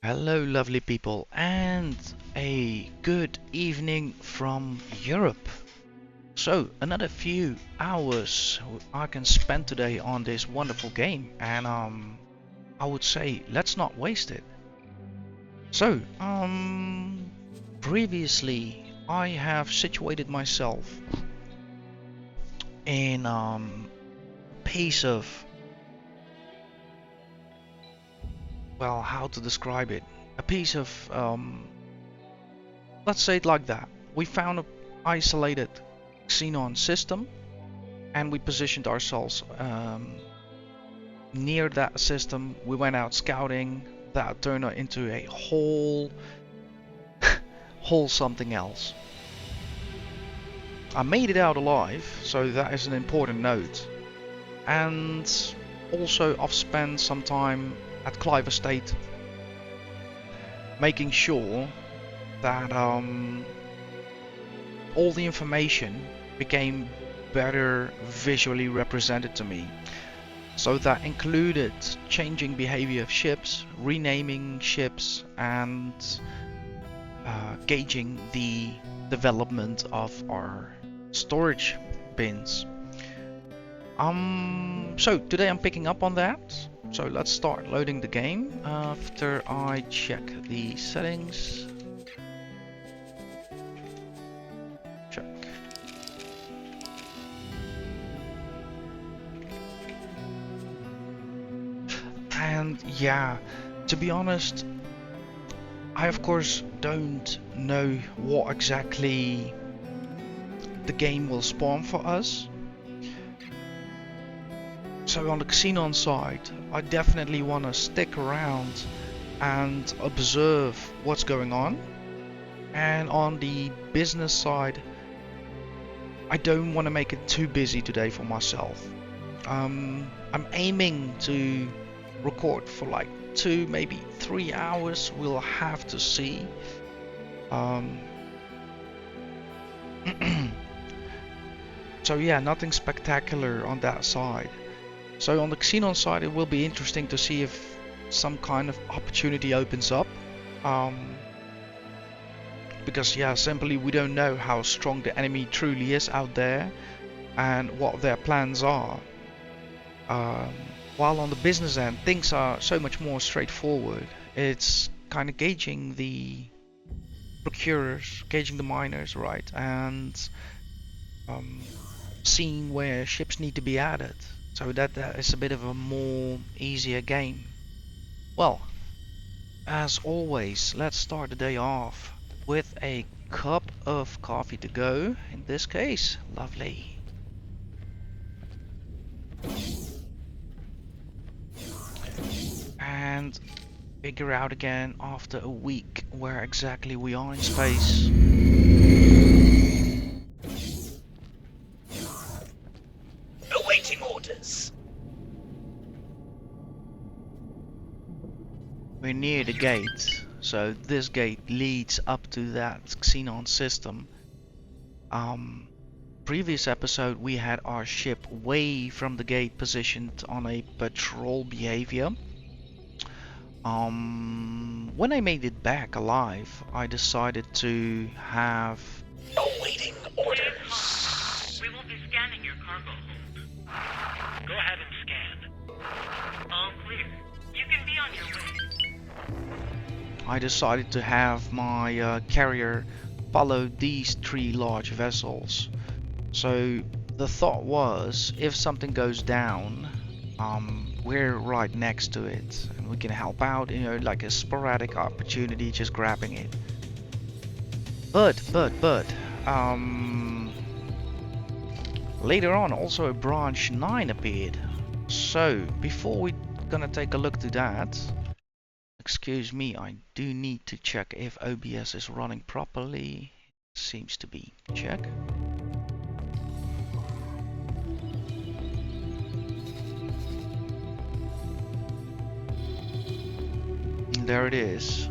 Hello, lovely people, and a good evening from Europe. So, another few hours I can spend today on this wonderful game, and I would say let's not waste it. So, previously I have situated myself in piece of, well, how to describe it? A piece of let's say it like that. We found a isolated xenon system and we positioned ourselves near that system. We went out scouting. That turned into a whole something else. I made it out alive, so that is an important note. And also I've spent some time at Clive Estate making sure that all the information became better visually represented to me. So that included changing behavior of ships, renaming ships, and gauging the development of our storage bins. So today I'm picking up on that. So let's start loading the game after I check the settings. Check. And yeah, to be honest, I of course don't know what exactly the game will spawn for us. So on the Xenon side, I definitely want to stick around and observe what's going on. And on the business side, I don't want to make it too busy today for myself. I'm aiming to record for like 2, maybe 3 hours. We'll have to see. So yeah, nothing spectacular on that side. So on the Xenon side, it will be interesting to see if some kind of opportunity opens up. Because yeah, simply we don't know how strong the enemy truly is out there and what their plans are. While on the business end, things are so much more straightforward. It's kind of gauging the procurers, gauging the miners, right, and seeing where ships need to be added. So that is a bit of a more easier game. Well, as always, let's start the day off with a cup of coffee to go. In this case, lovely. And figure out again after a week where exactly we are in space. Awaiting orders. We're near the gate, so this gate leads up to that xenon system. Previous episode we had our ship way from the gate positioned on a patrol behavior. When I made it back alive, I decided to have... Awaiting orders. We will be scanning your cargo hold. Go ahead and scan. All clear. You can be on your way. I decided to have my carrier follow these 3 large vessels. So the thought was, if something goes down, we're right next to it and we can help out, like a sporadic opportunity, just grabbing it. But later on also a branch 9 appeared. So before we gonna take a look to that, excuse me, I do need to check if OBS is running properly. Seems to be. Check. There it is.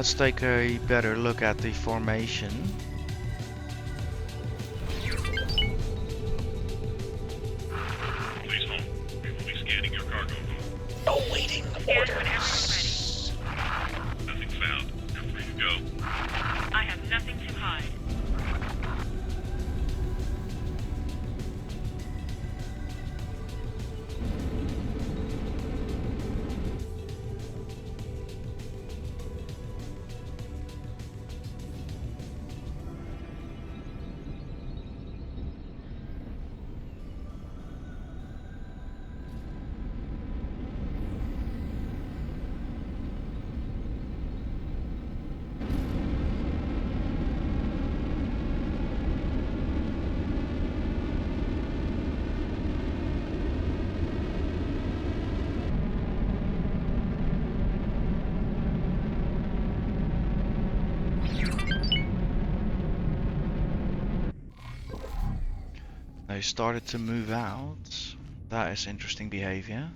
Let's take a better look at the formation. Please hold. We will be scanning your cargo. Awaiting orders. Nothing found. You're free to go. I have nothing to hide. They started to move out. That is interesting behavior.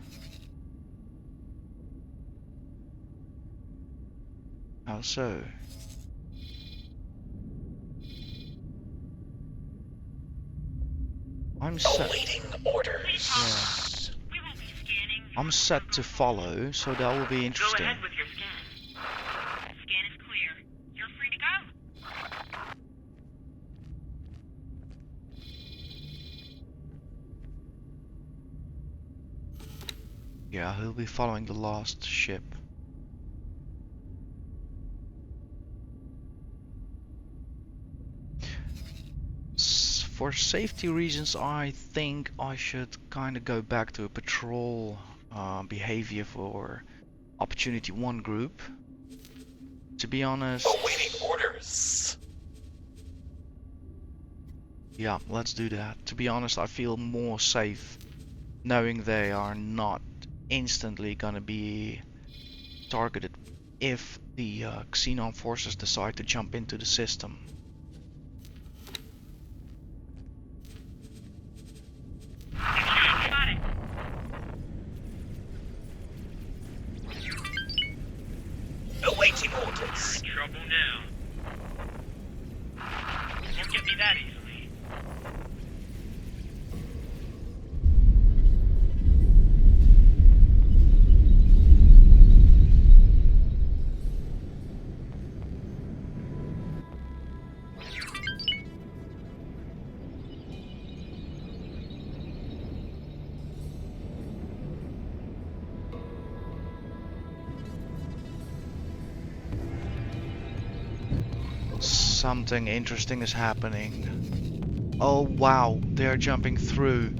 How so? I'm set. Awaiting orders. Yeah. We will be scanning. I'm set to follow, so that will be Go interesting. ahead with your scan. Scan is clear. You're free to go. Yeah, he'll be following the last ship. For safety reasons, I think I should kind of go back to a patrol behavior for Opportunity 1 group. To be honest, Awaiting orders. yeah, let's do that. To be honest, I feel more safe knowing they are not instantly gonna be targeted if the Xenon forces decide to jump into the system. Got it. Awaiting orders. Trouble now. Won't get me that easily. Something interesting is happening. Oh wow, they're jumping through.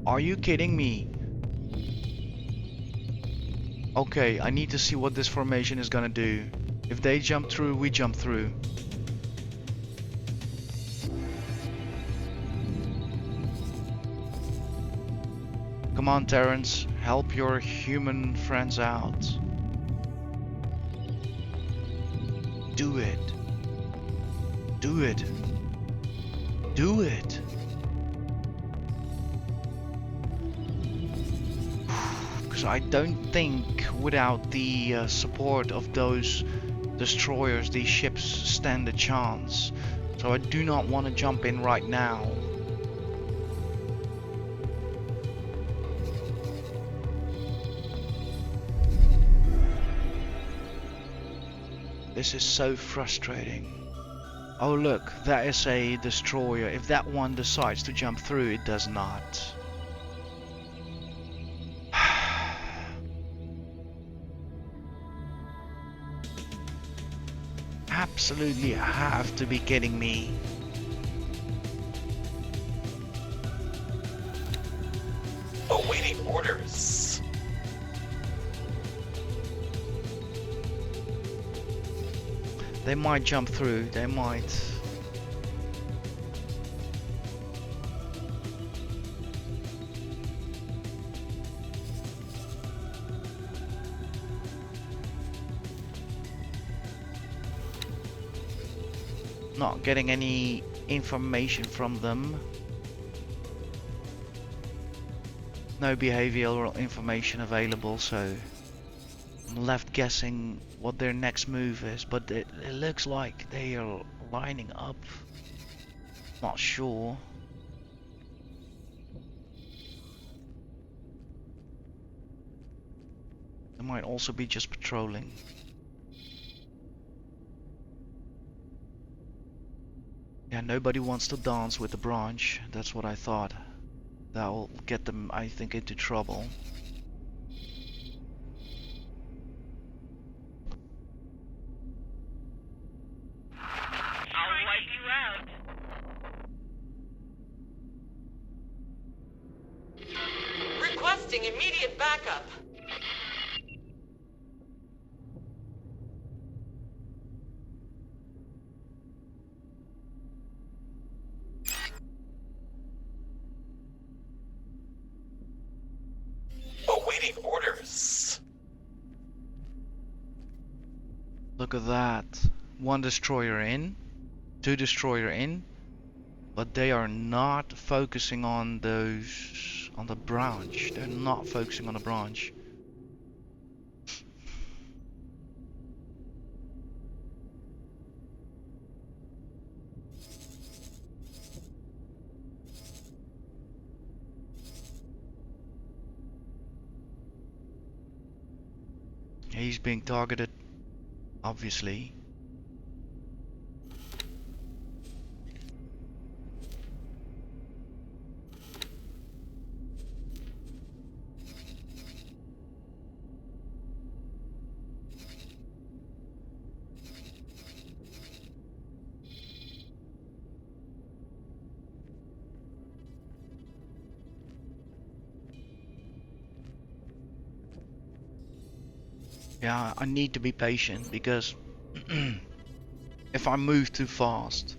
Are you kidding me? Okay, I need to see what this formation is gonna do. If they jump through, we jump through. Come on, Terrence, help your human friends out. Do it. Do it. Do it. Because I don't think without the support of those destroyers, these ships stand a chance. So I do not want to jump in right now. This is so frustrating. Oh look, that is a destroyer. If that one decides to jump through, it does not. Absolutely have to be kidding me. Awaiting orders. They might jump through, they might. Not getting any information from them. No behavioral information available, so I'm left guessing what their next move is, but it looks like they are lining up. Not sure. They might also be just patrolling. Yeah, nobody wants to dance with the branch. That's what I thought. That will get them, I think, into trouble. I'll wipe you out. Requesting immediate backup. Awaiting orders. Look at that. One destroyer in, two destroyer in, but they are not focusing on those, on the branch. They're not focusing on the branch. He's being targeted, obviously. Yeah, I need to be patient because if I move too fast,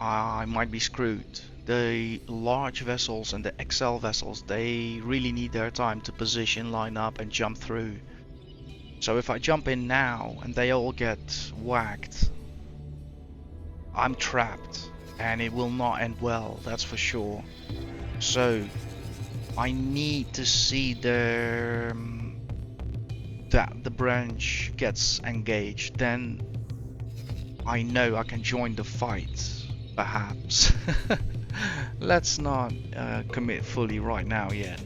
I might be screwed. The large vessels and the XL vessels, they really need their time to position, line up and jump through. So if I jump in now and they all get whacked, I'm trapped and it will not end well, that's for sure. So I need to see that the branch gets engaged, then I know I can join the fight, perhaps. Let's not commit fully right now yet.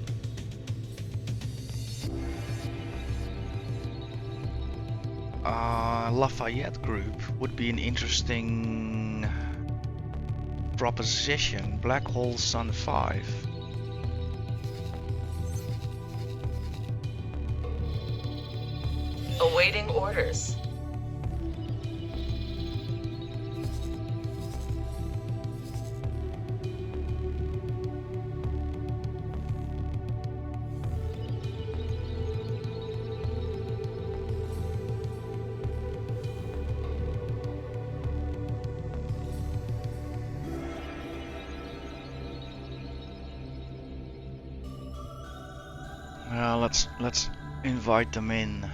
Lafayette Group would be an interesting proposition. Black Hole Sun 5. Awaiting orders. Well, let's invite them in.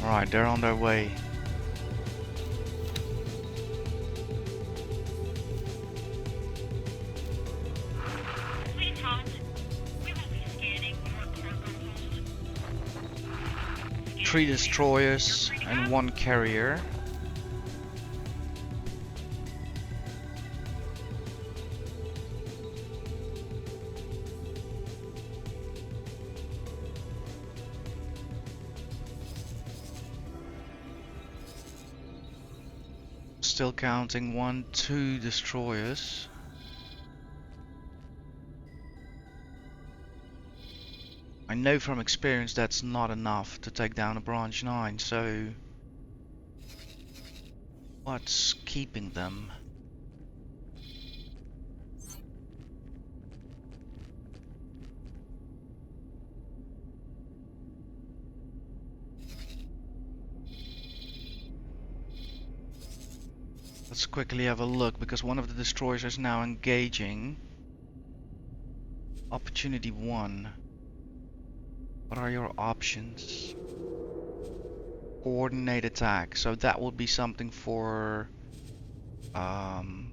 Alright, they're on their way. Please halt. We will be scanning your cargo hold. 3 destroyers and 1 carrier. Still counting 1, 2 destroyers. I know from experience that's not enough to take down a branch 9, so what's keeping them? Let's quickly have a look, because one of the destroyers is now engaging. Opportunity 1. What are your options? Coordinate attack. So that would be something for the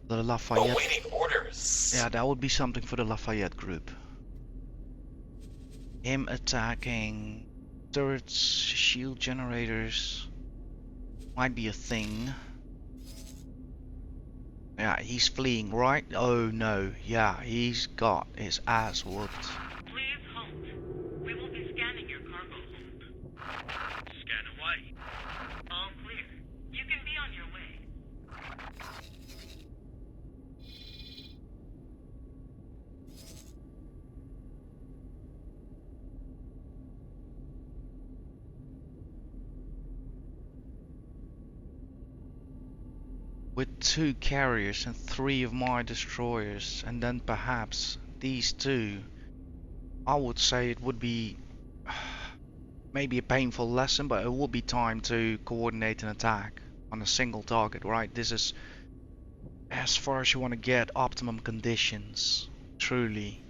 Lafayette. Awaiting orders. Yeah, that would be something for the Lafayette group. Him attacking turrets, shield generators might be a thing. Yeah, he's fleeing, right? Oh no, yeah, he's got his ass whooped. Please halt. We will be scanning your cargo hold. Scan away. All clear. You can be on your way. With 2 carriers and 3 of my destroyers, and then perhaps these 2, I would say it would be maybe a painful lesson, but it would be time to coordinate an attack on a single target, right? This is as far as you want to get optimum conditions, truly.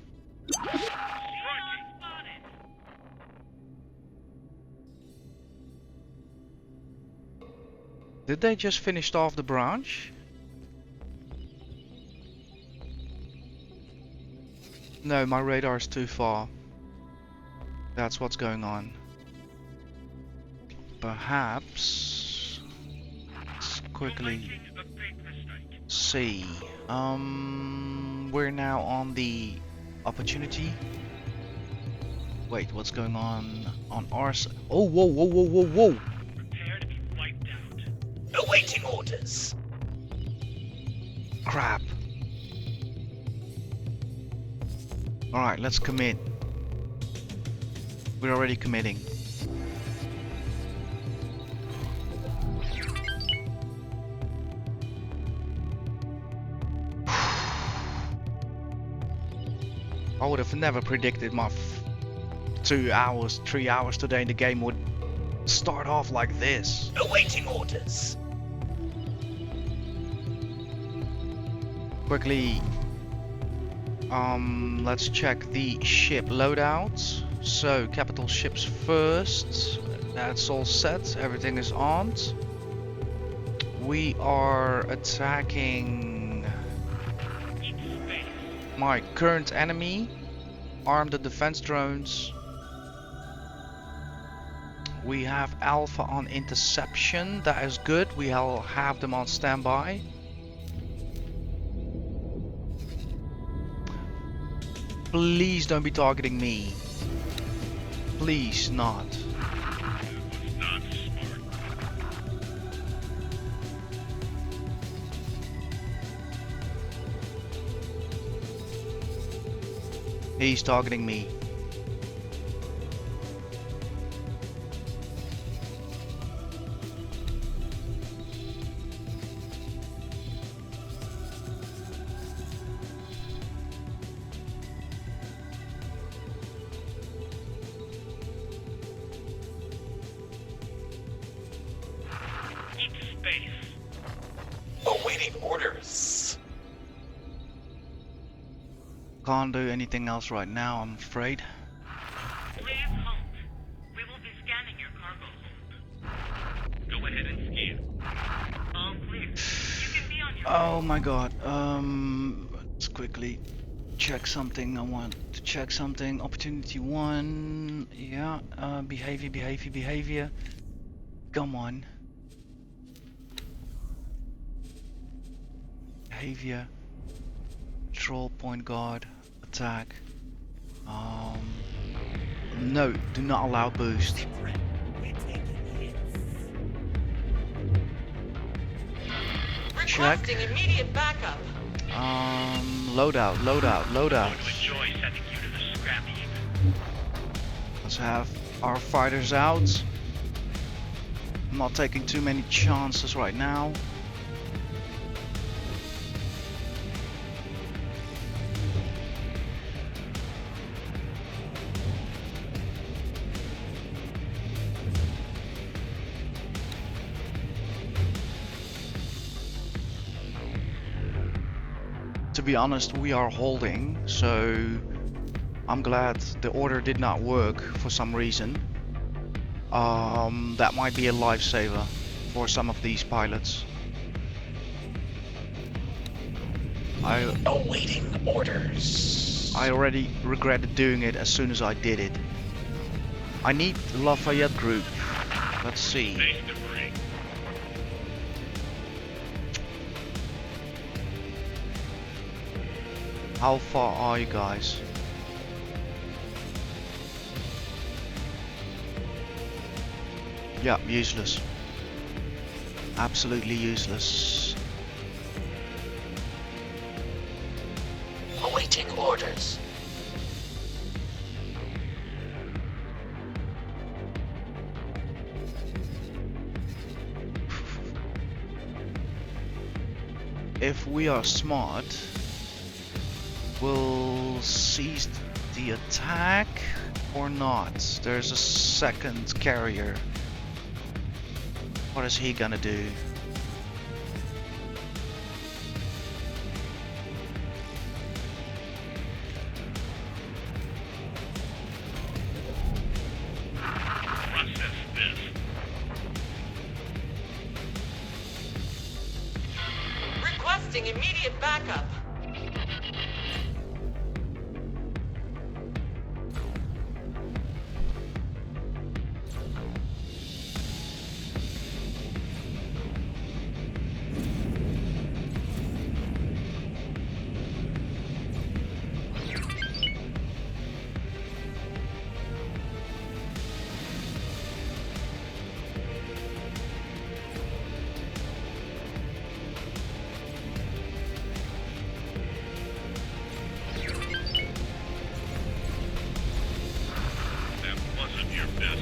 Did they just finish off the branch? No, my radar is too far. That's what's going on. Perhaps let's quickly see. We're now on the opportunity. Wait, what's going on our side? Oh, whoa, whoa, whoa, whoa, whoa! Prepare to be wiped out. Awaiting orders. Crap. Alright, let's commit. We're already committing. I would have never predicted my 2 hours, 3 hours today in the game would start off like this. Awaiting orders. Quickly, let's check the ship loadouts. So, capital ships first. That's all set. Everything is armed. We are attacking my current enemy. Arm the defense drones. We have Alpha on interception. That is good. We'll have them on standby. Please don't be targeting me. Please not. Not smart. He's targeting me. Awaiting orders. Can't do anything else right now, I'm afraid. Please halt. We will be scanning your cargo hold. Go ahead and scan. All clear. You can be on your Oh my god. Let's quickly check something. I want to check something. Opportunity 1. Yeah. Behavior. Come on. Behavior. Control point guard. Attack. No, do not allow boost. Check. Requesting immediate backup. Loadout. enjoy sending you to the scrap heap. Let's have our fighters out. I'm not taking too many chances right now. To be honest, we are holding, so I'm glad the order did not work for some reason. That might be a lifesaver for some of these pilots. Awaiting orders. I already regretted doing it as soon as I did it. I need Lafayette Group. Let's see. Space debris. How far are you guys? Yeah, useless. Absolutely useless. Awaiting orders. If we are smart, we'll seize the attack or not. There's a second carrier. What is he gonna do? Process this. Requesting immediate backup. That wasn't your best.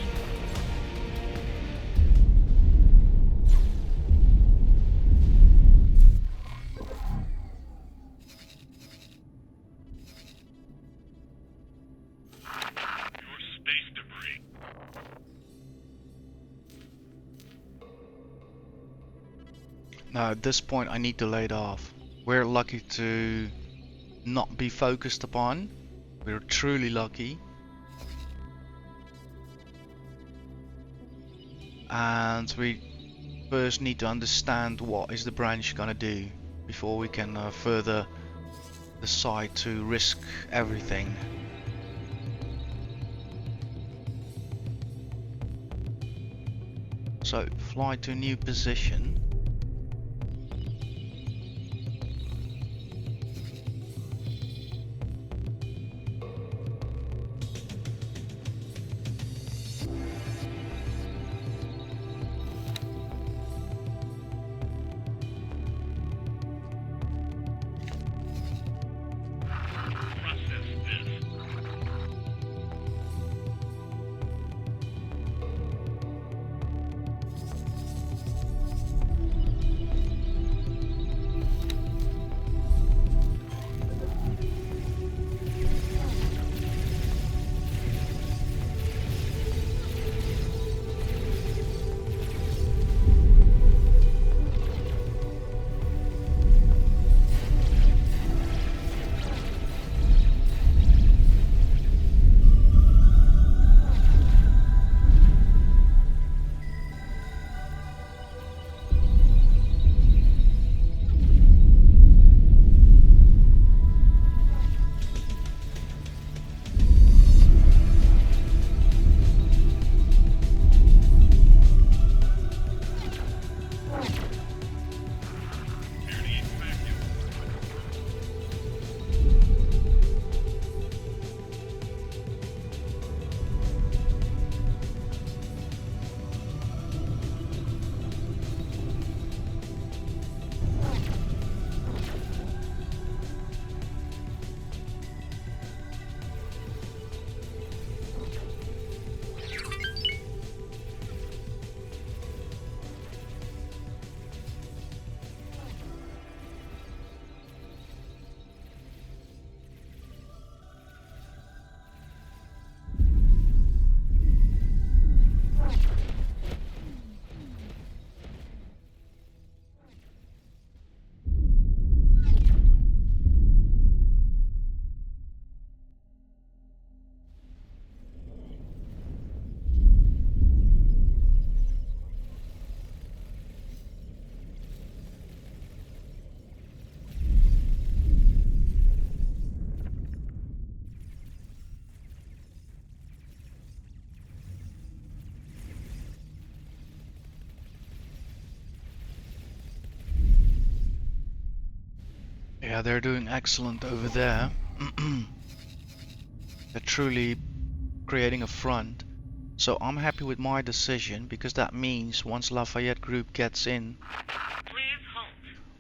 Your space debris. Now at this point I need to lay it off. We're lucky to not be focused upon. We're truly lucky. And we first need to understand what is the branch gonna do before we can further decide to risk everything. So fly to a new position. Process this. Yeah, they're doing excellent over there. They're truly creating a front. So I'm happy with my decision, because that means once Lafayette Group gets in, Please halt.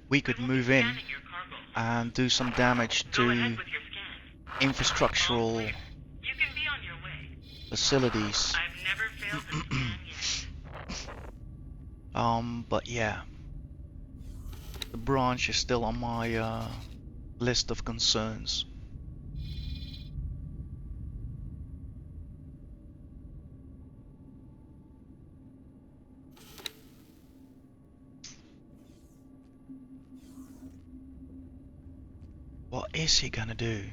we could We will be move in scanning your cargo. and do some damage Go ahead to with your scan. All infrastructural clear. You can be on your way. facilities. I've never failed to scan yet. But yeah, the branch is still on my list of concerns. What is he gonna do?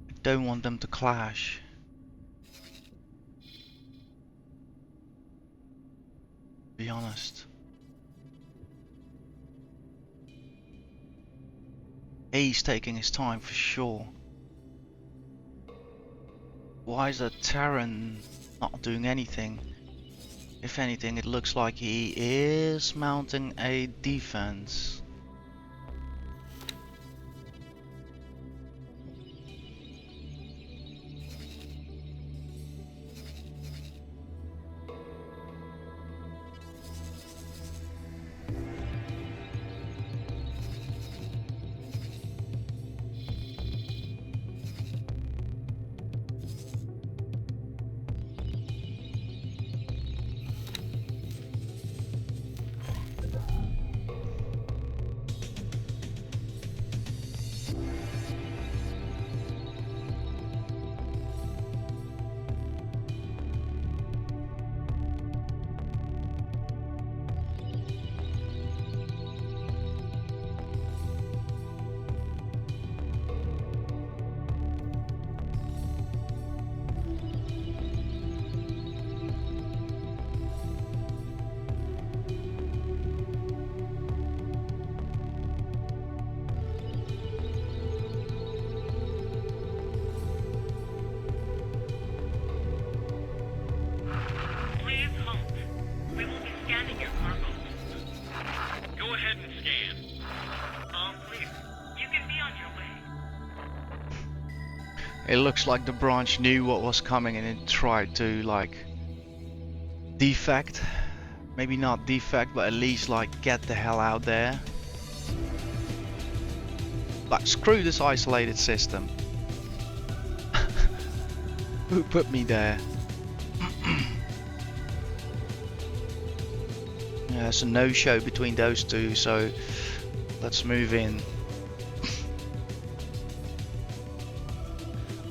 I don't want them to clash. To be honest. He's taking his time for sure. Why is that Terran not doing anything? If anything, it looks like he is mounting a defense. Please halt. We will be scanning your cargo hold. Go ahead and scan. All clear. You can be on your way. It looks like the branch knew what was coming and it tried to like defect. Maybe not defect, but at least like get the hell out there. Like screw this isolated system. Who put me there? Yeah, it's a no-show between those two, so let's move in.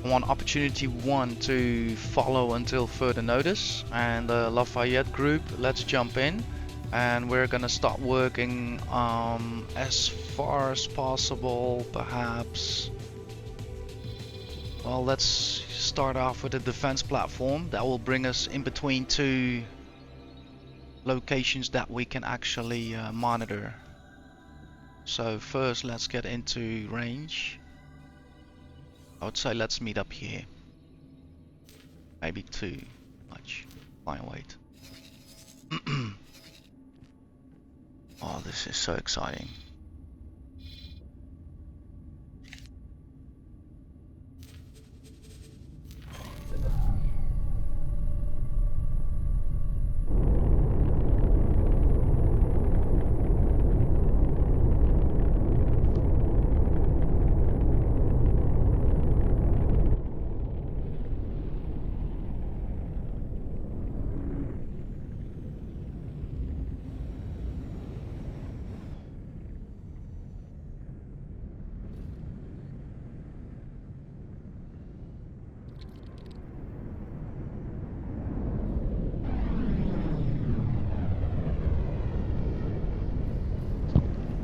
I want opportunity 1 to follow until further notice, and the Lafayette Group, let's jump in, and we're gonna start working as far as possible, perhaps. Well, let's start off with a defense platform that will bring us in between two locations that we can actually monitor. So first let's get into range. I would say let's meet up here. Maybe too much. Fine, wait. Oh, this is so exciting.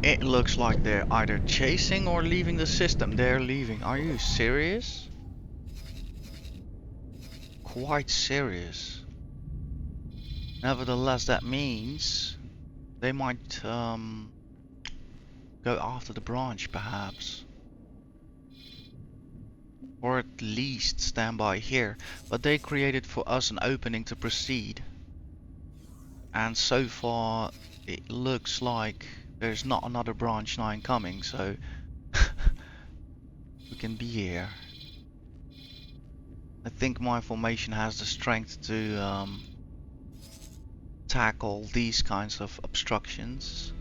It looks like they're either chasing or leaving the system. They're leaving. Are you serious? Quite serious. Nevertheless, that means they might go after the branch, perhaps. or at least stand by here, but they created for us an opening to proceed. And so far it looks like there's not another branch 9 coming, so we can be here. I think my formation has the strength to tackle these kinds of obstructions.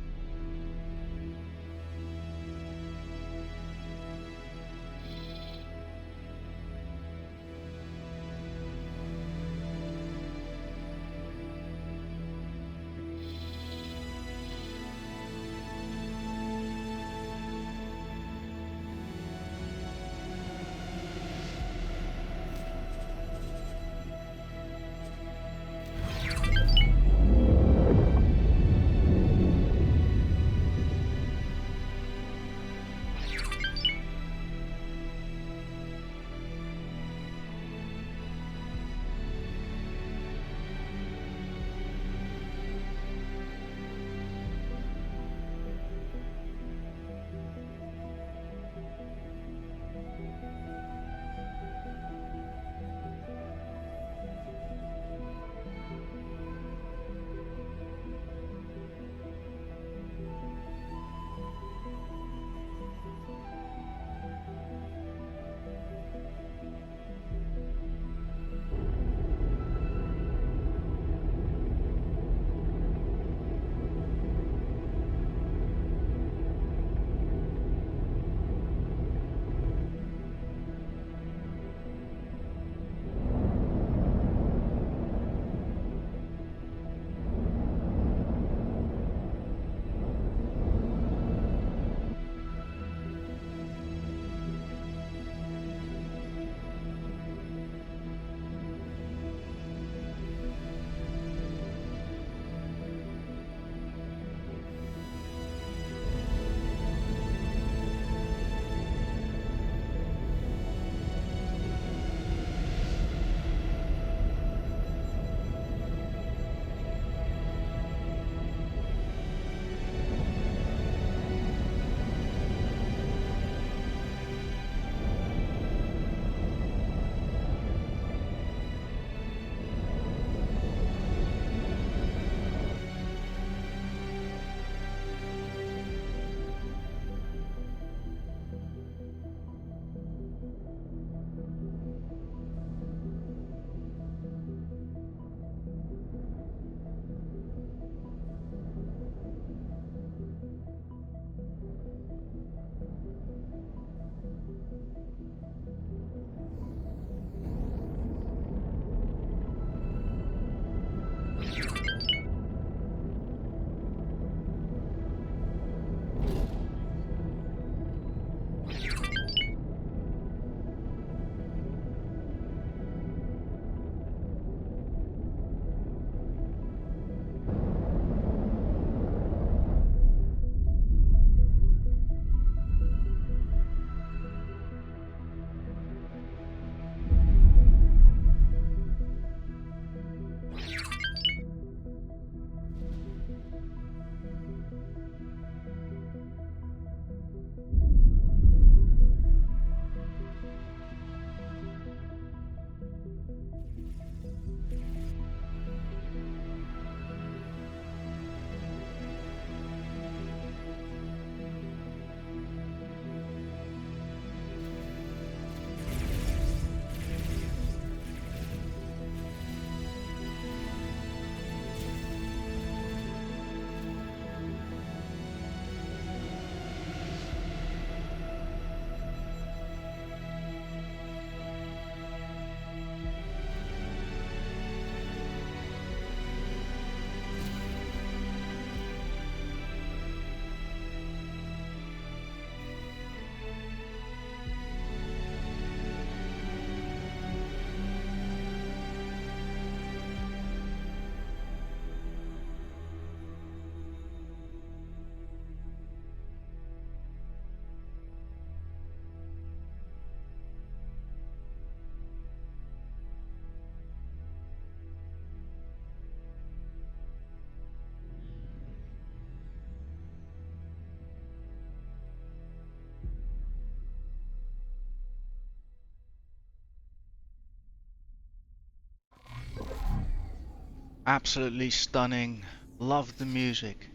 Absolutely stunning. Love the music.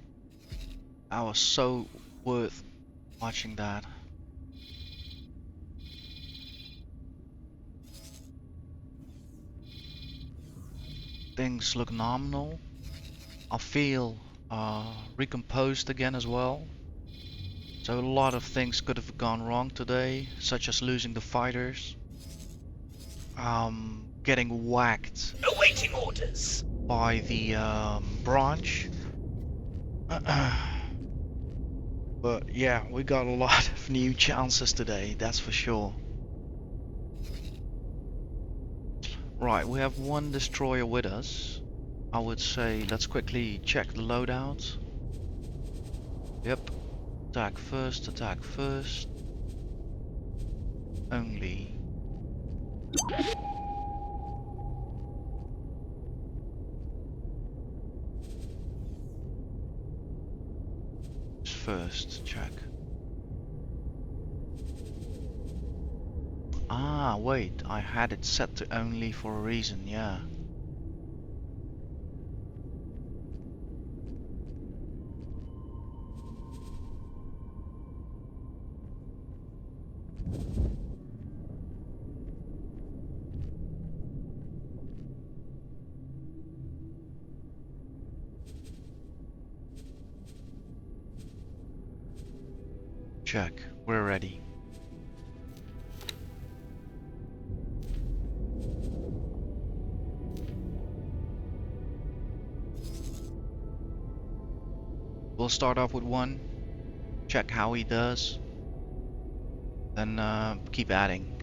That was so worth watching that. Things look nominal. I feel recomposed again as well. So a lot of things could have gone wrong today, such as losing the fighters, getting whacked Awaiting orders. by the branch. But yeah, we got a lot of new chances today, that's for sure. Right, we have one destroyer with us. I would say let's quickly check the loadout. Yep. Attack first, attack first. Only. First, check. Ah, wait, I had it set to only for a reason, yeah. Check, we're ready. We'll start off with one, check how he does, then keep adding.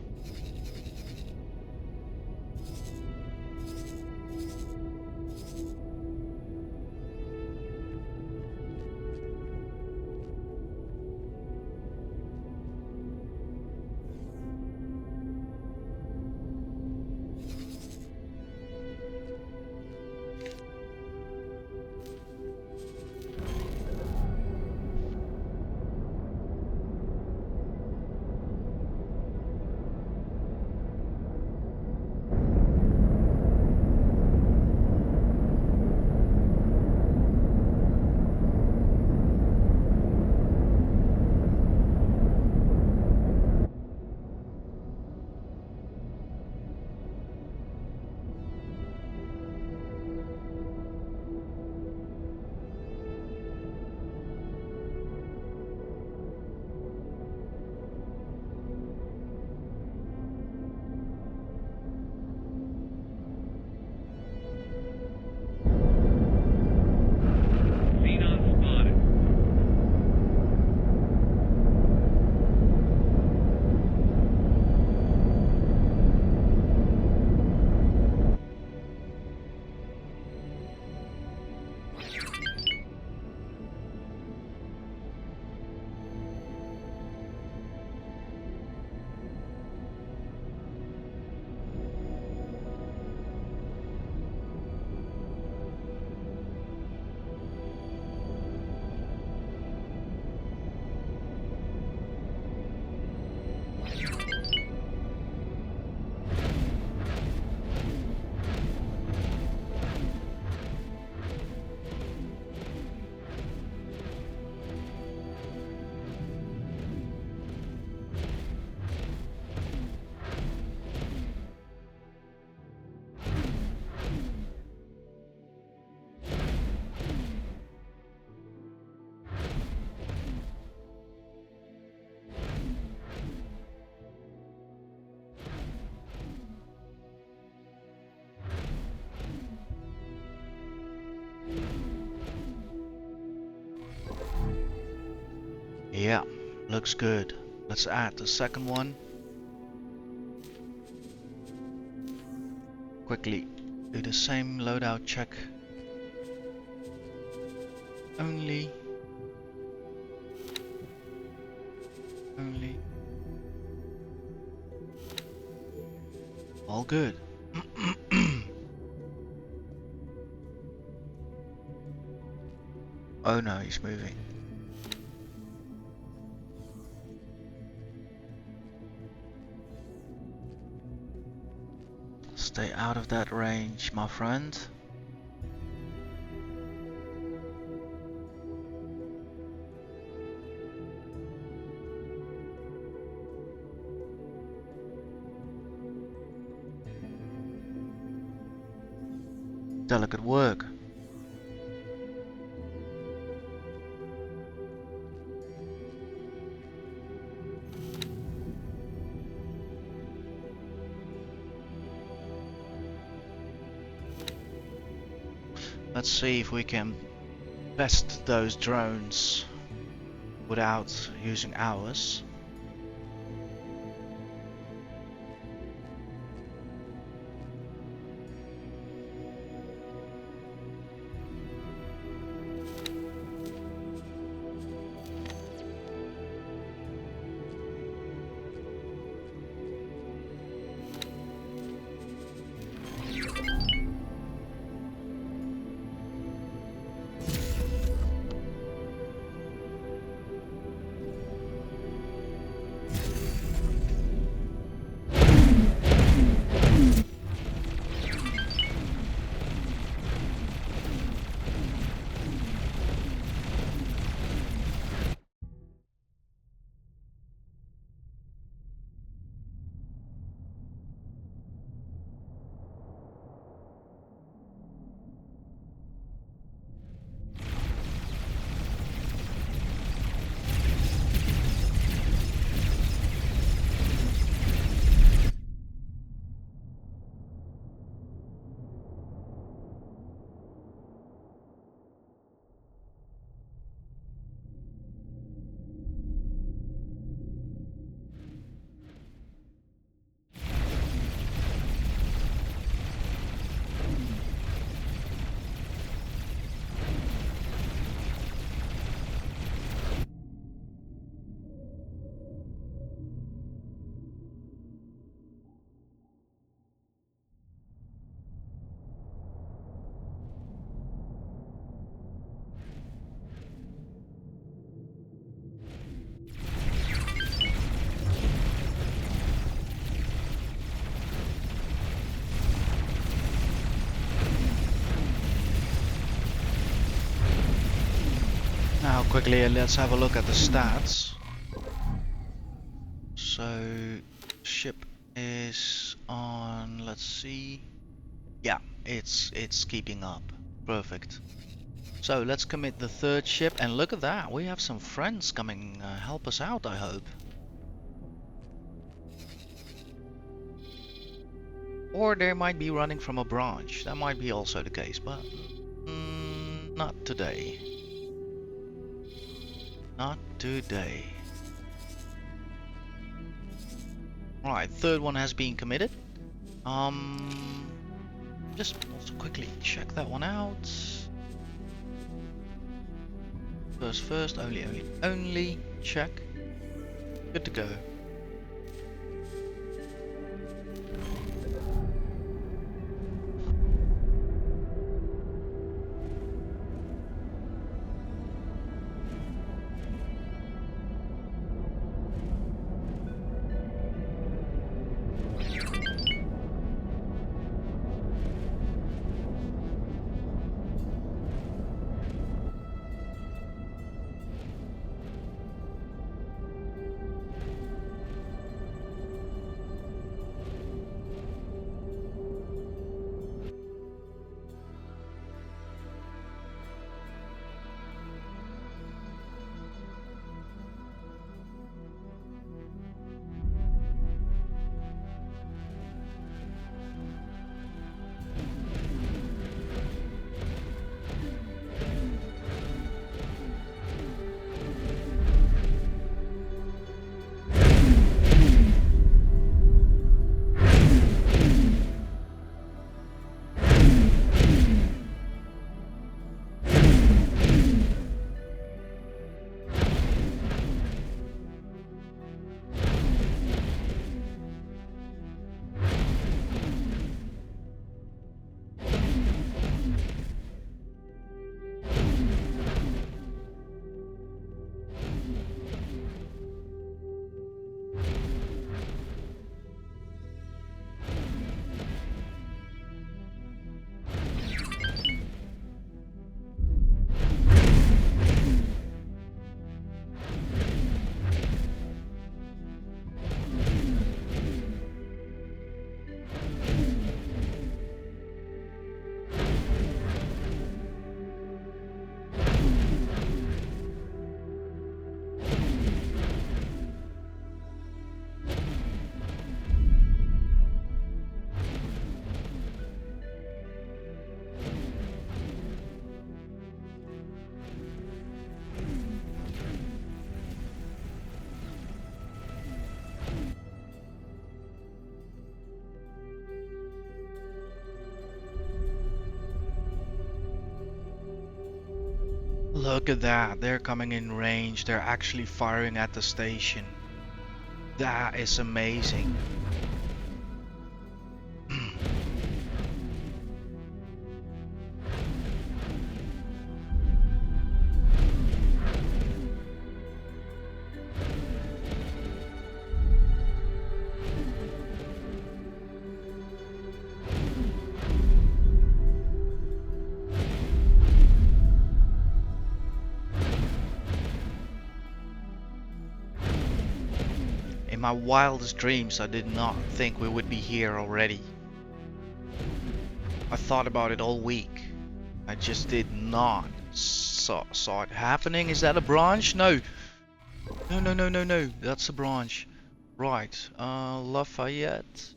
Xenon spotted. Yeah, looks good. Let's add the second one. Quickly do the same loadout check. Only. All good. Oh no, he's moving. Stay out of that range, my friend. delicate work. Let's see if we can best those drones without using ours. Now quickly let's have a look at the stats. So ship is on, let's see. Yeah, it's keeping up. Perfect. So let's commit the third ship, and look at that, we have some friends coming help us out, I hope. Or they might be running from a branch. That might be also the case, but not today. Not today. Right, third one has been committed. Just also quickly check that one out. First, only, check. Good to go. Look at that, they're coming in range, they're actually firing at the station. That is amazing. In my wildest dreams, I did not think we would be here already. I thought about it all week. I just did not saw it happening. Is that a branch? No. No, no, no, no, no. That's a branch. Right. Lafayette.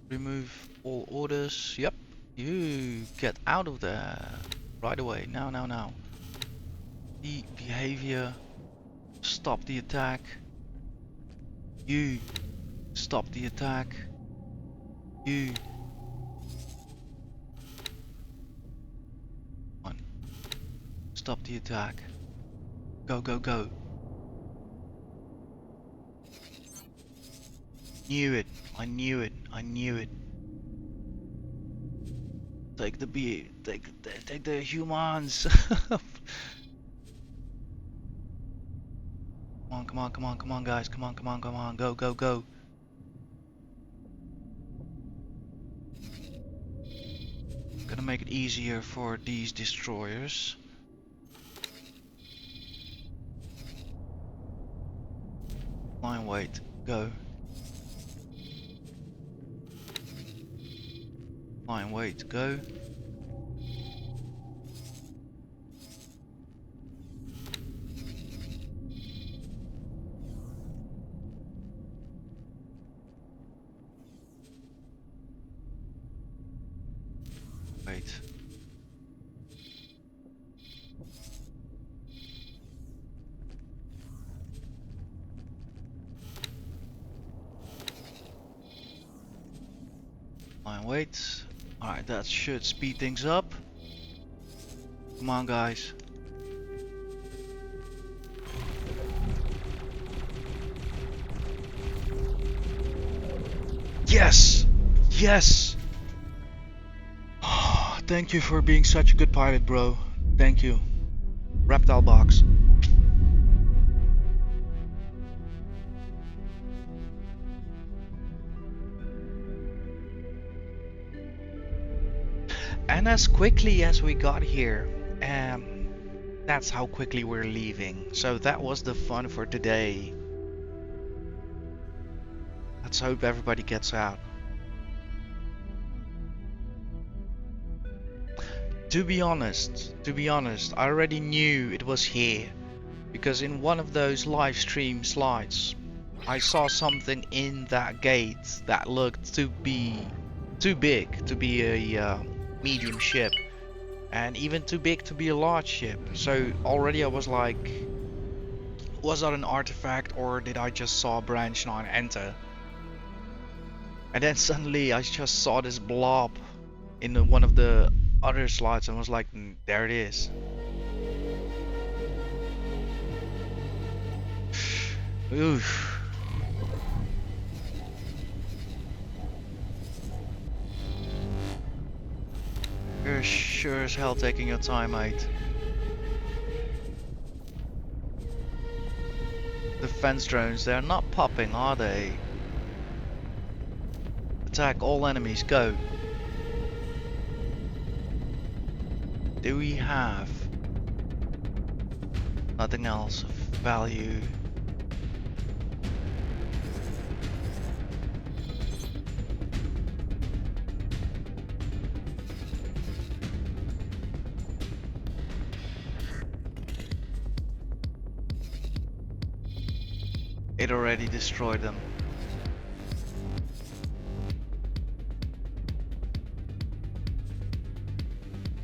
Remove all orders. Yep. You get out of there right away. Now, now, now. The behavior. Stop the attack. You stop the attack. You one. Stop the attack. Go, go, go. Knew it. I knew it. I knew it. Take the take the humans. Come on, come on, come on, come on, guys. Come on, come on, come on. Go, go, go. Gonna make it easier for these destroyers. Line weight, go. Line weight, go. Wait. Line weight. Alright, that should speed things up. Come on, guys. Yes! Yes! Thank you for being such a good pilot, bro. Thank you. Reptile box. And as quickly as we got here, that's how quickly we're leaving. So that was the fun for today. Let's hope everybody gets out. To be honest, I already knew it was here, because in one of those live stream slides, I saw something in that gate that looked to be too big to be a medium ship, and even too big to be a large ship. So already I was like, was that an artifact, or did I just saw branch 9 enter? And then suddenly I just saw this blob in one of the other slides and was like, there it is. Oof. You're sure as hell taking your time, mate. Defense drones, they're not popping, are they? Attack all enemies, go. Do we have nothing else of value? It already destroyed them.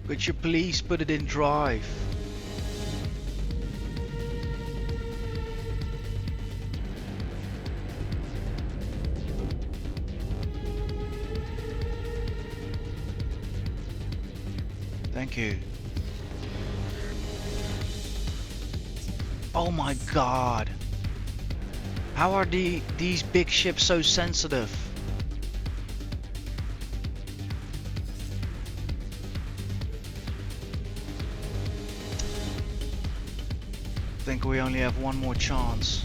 Could you please put it in drive? Thank you. Oh my god. How are these big ships so sensitive? I think we only have one more chance.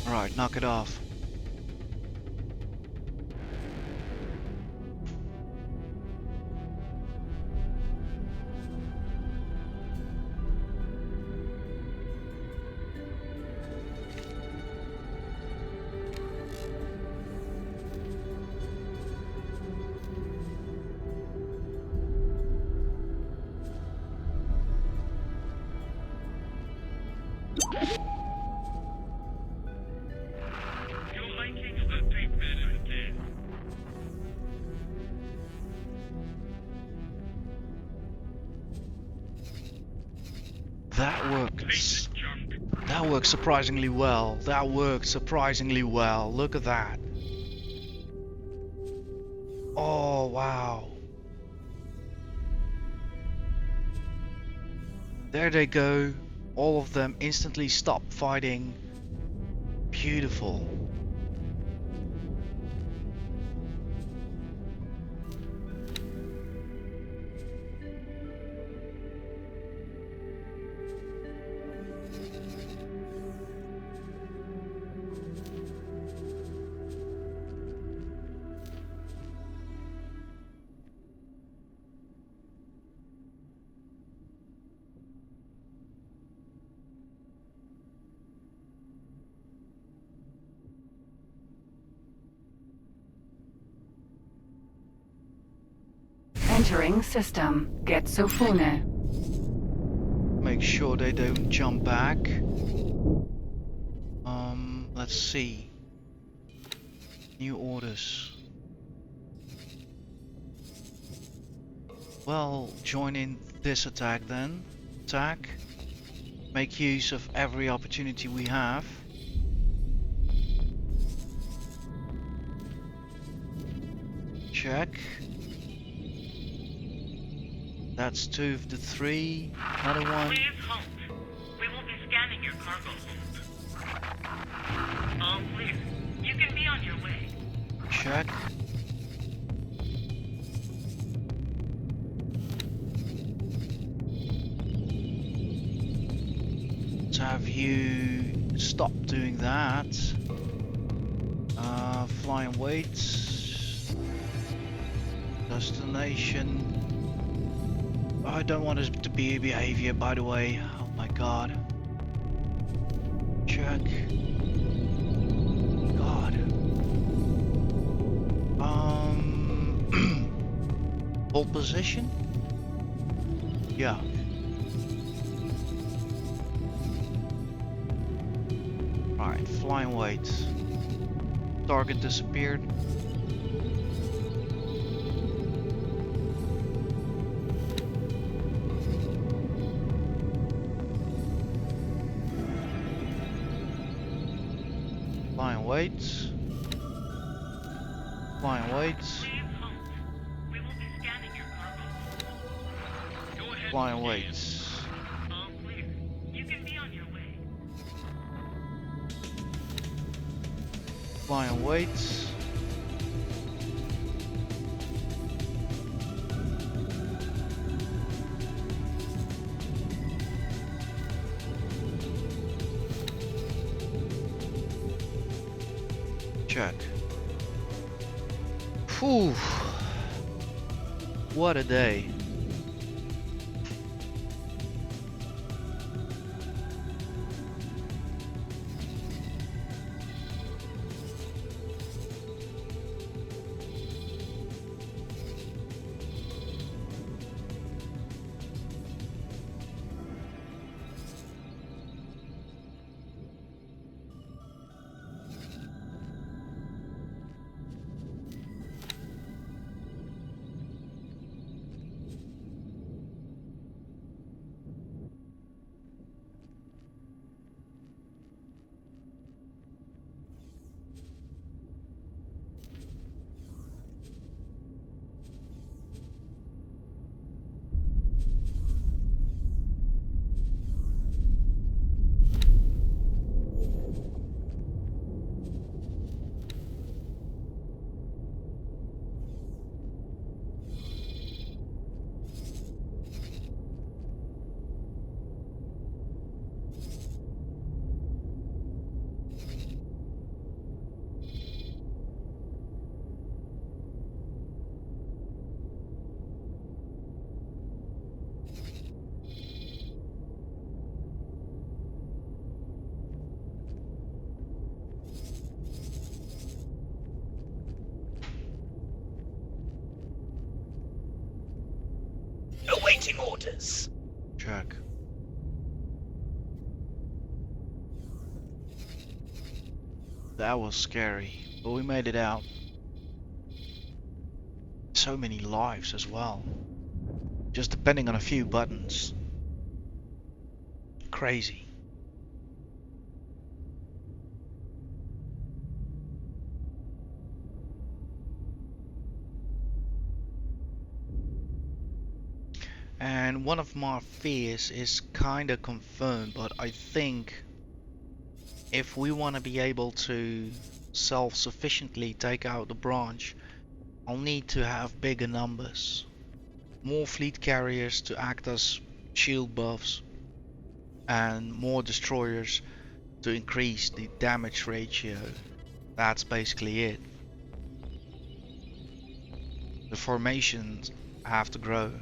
Alright, knock it off. That works surprisingly well. That worked surprisingly well. Look at that. Oh, wow. There they go. All of them instantly stop fighting. Beautiful. Entering system. Getsofune. Make sure they don't jump back. Let's see. New orders. Well, join in this attack then. Attack. Make use of every opportunity we have. Check. That's 2 of the 3. Another one. Please halt. We will be scanning your cargo hold. All clear. You can be on your way. Check. Let's have you stop doing that. Flying weights. Destination. I don't want it to be behavior, by the way. Oh my god. Check. God. Hold position? Yeah. Alright, flying weight. Target disappeared. Flying weights. Flying weights. Please halt. We will be scanning your cargo hold. Go ahead. Flying weights. All clear. You can be on your way. Lie and wait. Check. Whew. What a day. Awaiting orders. Check. That was scary, but we made it out. So many lives as well. Just depending on a few buttons. Crazy. And one of my fears is kinda confirmed, but I think if we want to be able to self-sufficiently take out the branch, I'll need to have bigger numbers. More fleet carriers to act as shield buffs, and more destroyers to increase the damage ratio. That's basically it. The formations have to grow.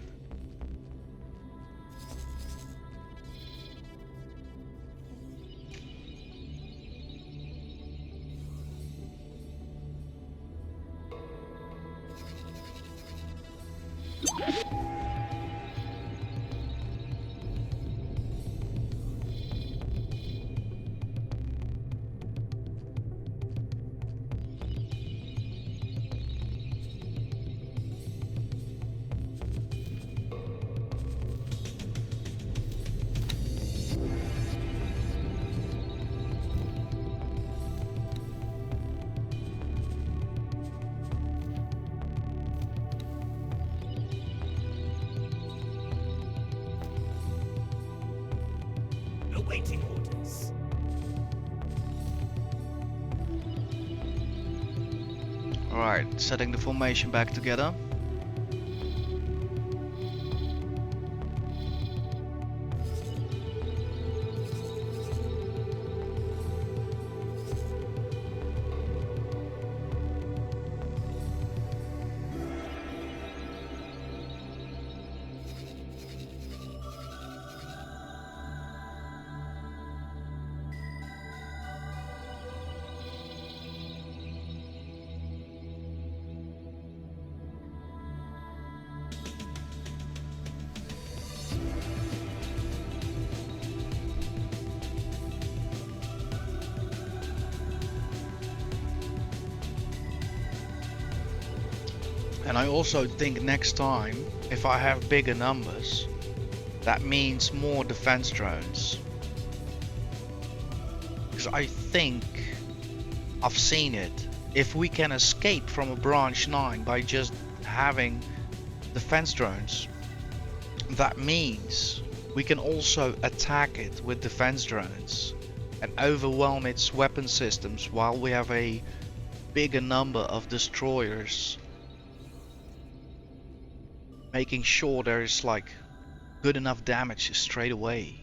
Awaiting orders. Alright, setting the formation back together. And I also think next time, if I have bigger numbers, that means more defense drones. Because I think I've seen it. If we can escape from a branch 9 by just having defense drones, that means we can also attack it with defense drones and overwhelm its weapon systems while we have a bigger number of destroyers, making sure there is like good enough damage straight away.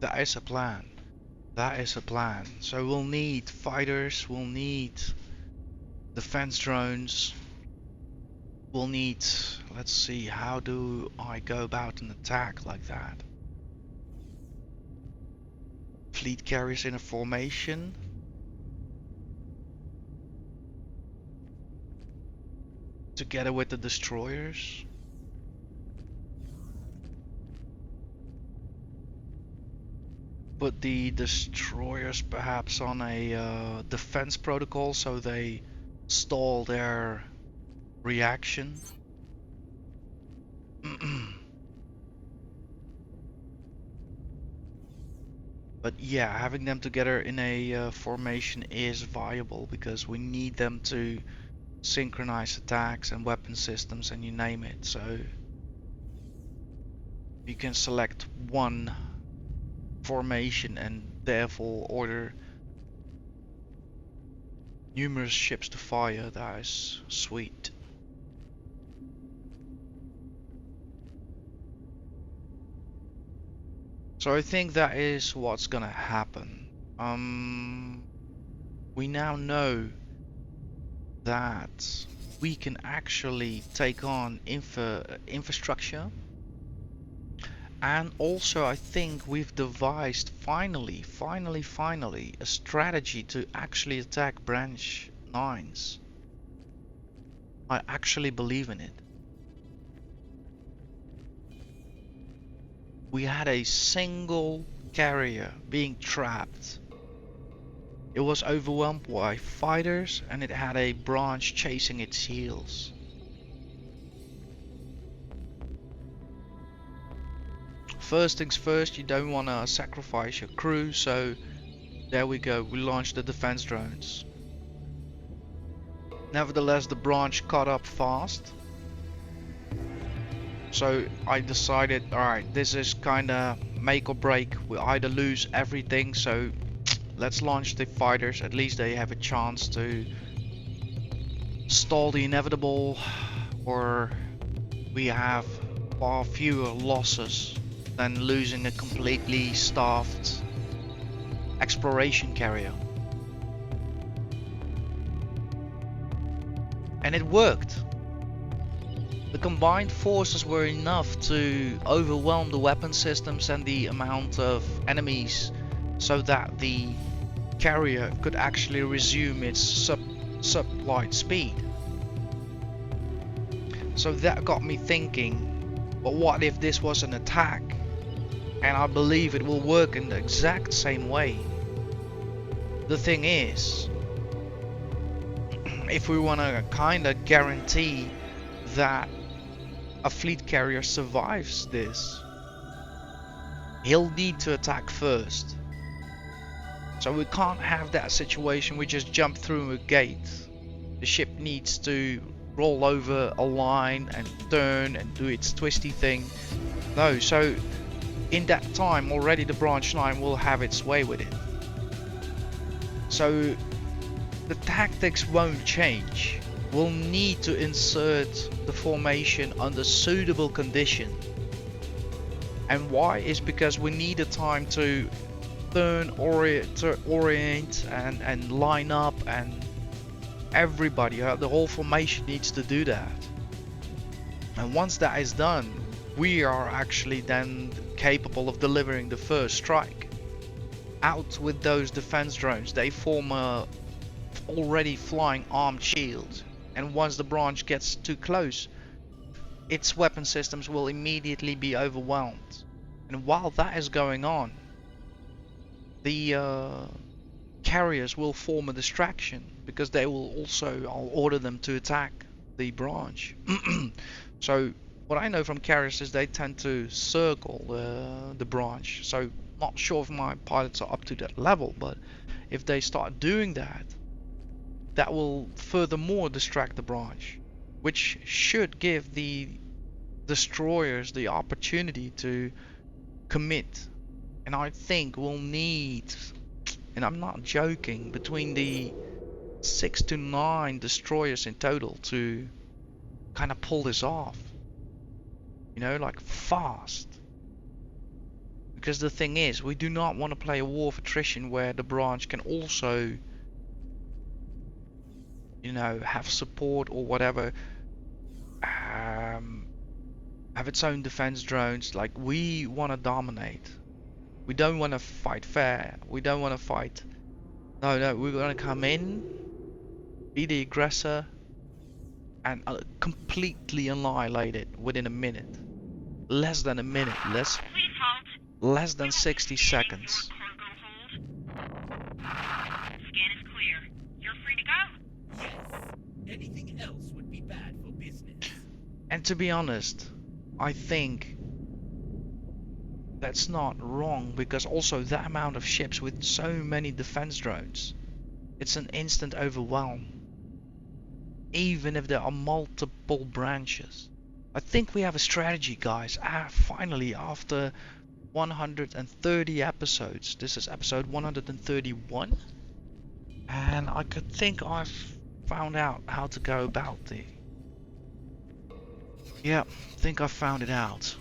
That is a plan. That is a plan. So we'll need fighters, we'll need defense drones, we'll need, let's see, how do I go about an attack like that? Fleet carriers in a formation. Together with the destroyers. Put the destroyers perhaps on a defense protocol so they stall their reaction. But yeah, having them together in a formation is viable because we need them to synchronize attacks and weapon systems and you name it. So you can select one formation and therefore order numerous ships to fire. That is sweet. So I think that is what's gonna happen. We now know that we can actually take on infrastructure. And also I think we've devised finally a strategy to actually attack branch 9s. I actually believe in it. We had a single carrier being trapped. It was overwhelmed by fighters and it had a branch chasing its heels. First things first, you don't want to sacrifice your crew, so there we go, we launched the defense drones. Nevertheless, the branch caught up fast. So I decided, alright, this is kinda make or break. We either lose everything, so let's launch the fighters. At least they have a chance to stall the inevitable, or we have far fewer losses than losing a completely staffed exploration carrier. And it worked. The combined forces were enough to overwhelm the weapon systems and the amount of enemies so that the carrier could actually resume its sub-light speed. So that got me thinking, but what if this was an attack? And I believe it will work in the exact same way. The thing is, if we want to kinda guarantee that a fleet carrier survives this, he'll need to attack first. So we can't have that situation we just jump through a gate. The ship needs to roll over a line and turn and do its twisty thing. No, so in that time already the branch 9 will have its way with it. So the tactics won't change. We'll need to insert the formation under suitable condition. And why? Is because we need a time to turn, orient and line up, and everybody, the whole formation needs to do that. And once that is done, we are actually then capable of delivering the first strike. Out with those defense drones. They form a already flying armed shield, and once the branch gets too close, its weapon systems will immediately be overwhelmed. And while that is going on, the carriers will form a distraction, because they will also, I'll order them to attack the branch. So what I know from carriers is they tend to circle the branch. So not sure if my pilots are up to that level, but if they start doing that, that will furthermore distract the branch, which should give the destroyers the opportunity to commit. And I think we'll need, and I'm not joking, between the 6 to 9 destroyers in total to kind of pull this off. You know, like fast. Because the thing is, we do not want to play a war of attrition where the branch can also, you know, have support or whatever, have its own defense drones. Like, we want to dominate. We don't want to fight fair. We don't want to fight. No, we're going to come in, be the aggressor, and completely annihilate it within a minute. Less than a minute. Please halt. Less than 60 seconds. Cargo hold. Scan is clear. You're free to go. Yes. Anything else would be bad for business. And to be honest, I think that's not wrong, because also that amount of ships with so many defense drones, it's an instant overwhelm. Even if there are multiple branches. I think we have a strategy, guys. Finally, after 130 episodes. This is episode 131. And I could think I've found out how to go about the... Yeah, think I found it out.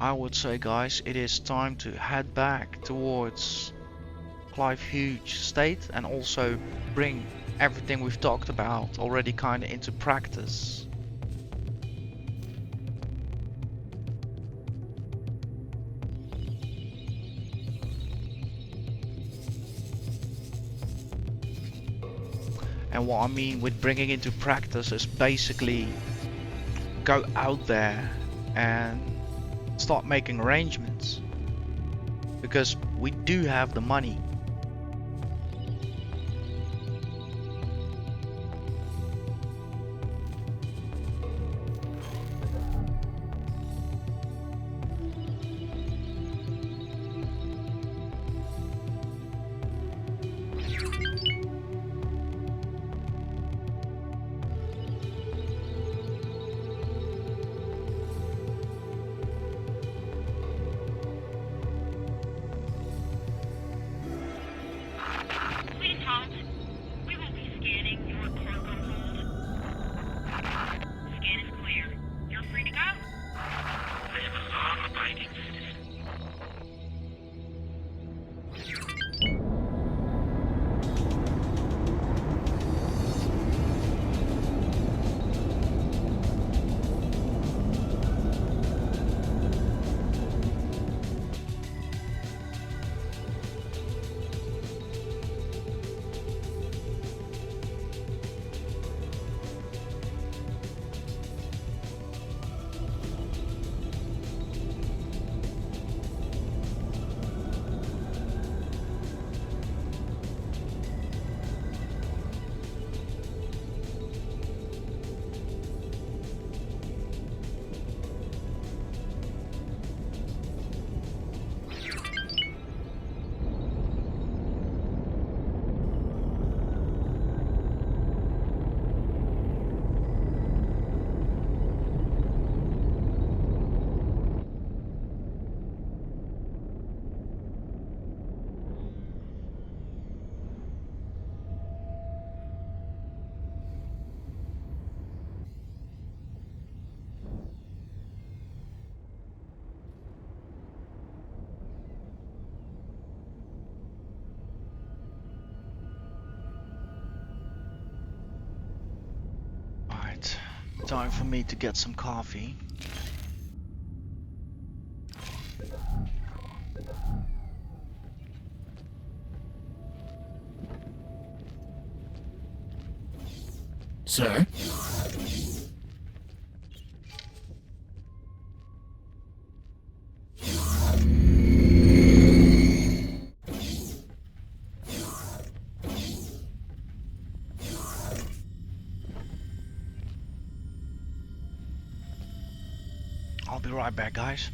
I would say, guys, it is time to head back towards Clive Huge State and also bring everything we've talked about already kind of into practice. And what I mean with bringing into practice is basically go out there and start making arrangements, because we do have the money. Please halt. We will be scanning your cargo hold. Scan is clear. You're free to go. I am a law-abiding citizen. Alright, time for me to get some coffee. Sir? I'll be right back, guys.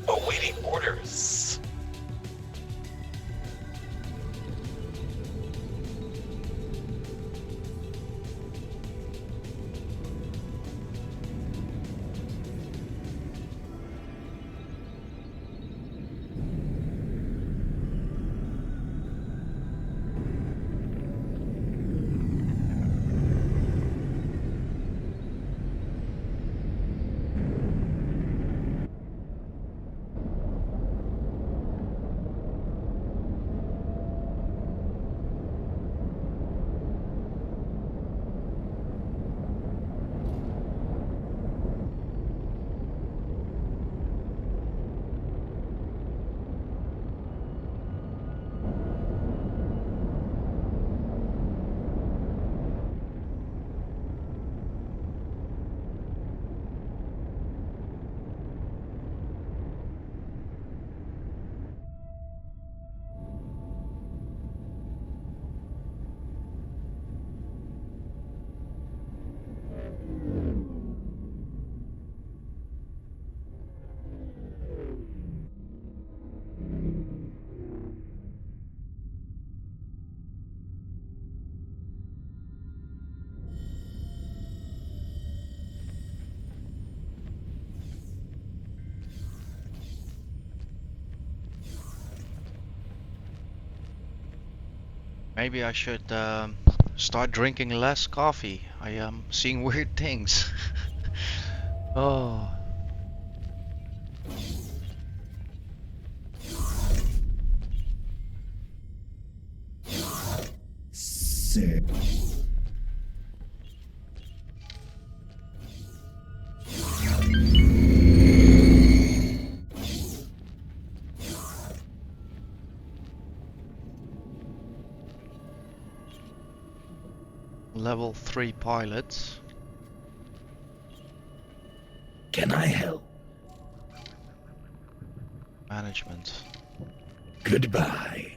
Awaiting orders. Maybe I should start drinking less coffee. I am seeing weird things. Oh, Sir. level 3 pilot. Can I help? Management. Goodbye.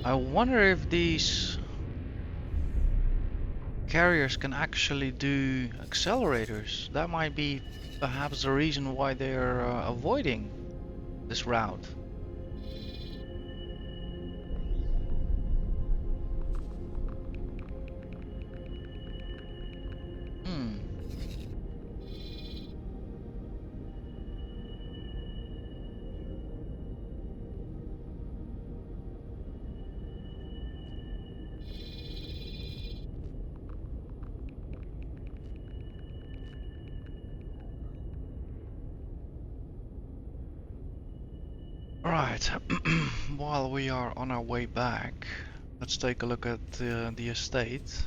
I wonder if these carriers can actually do accelerators. That might be perhaps the reason why they're avoiding this route. Hmm. Right. While we are on our way back, let's take a look at the estate.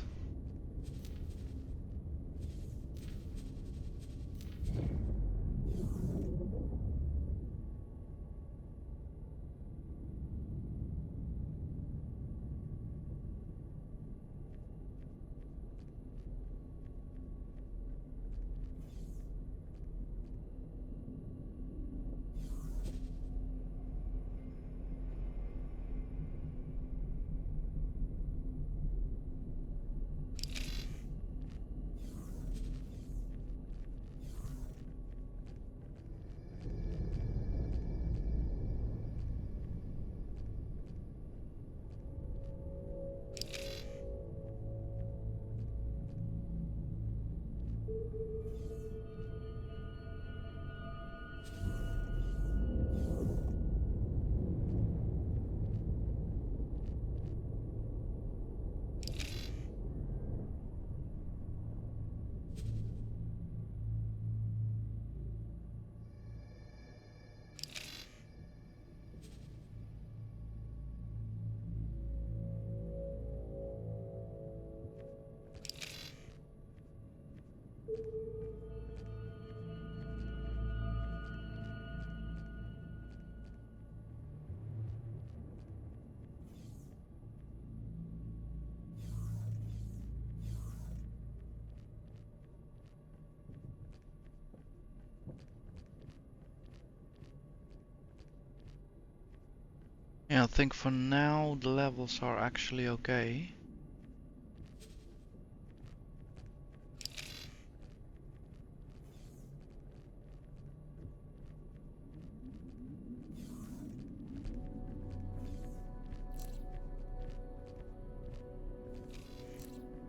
Yeah, I think for now the levels are actually okay.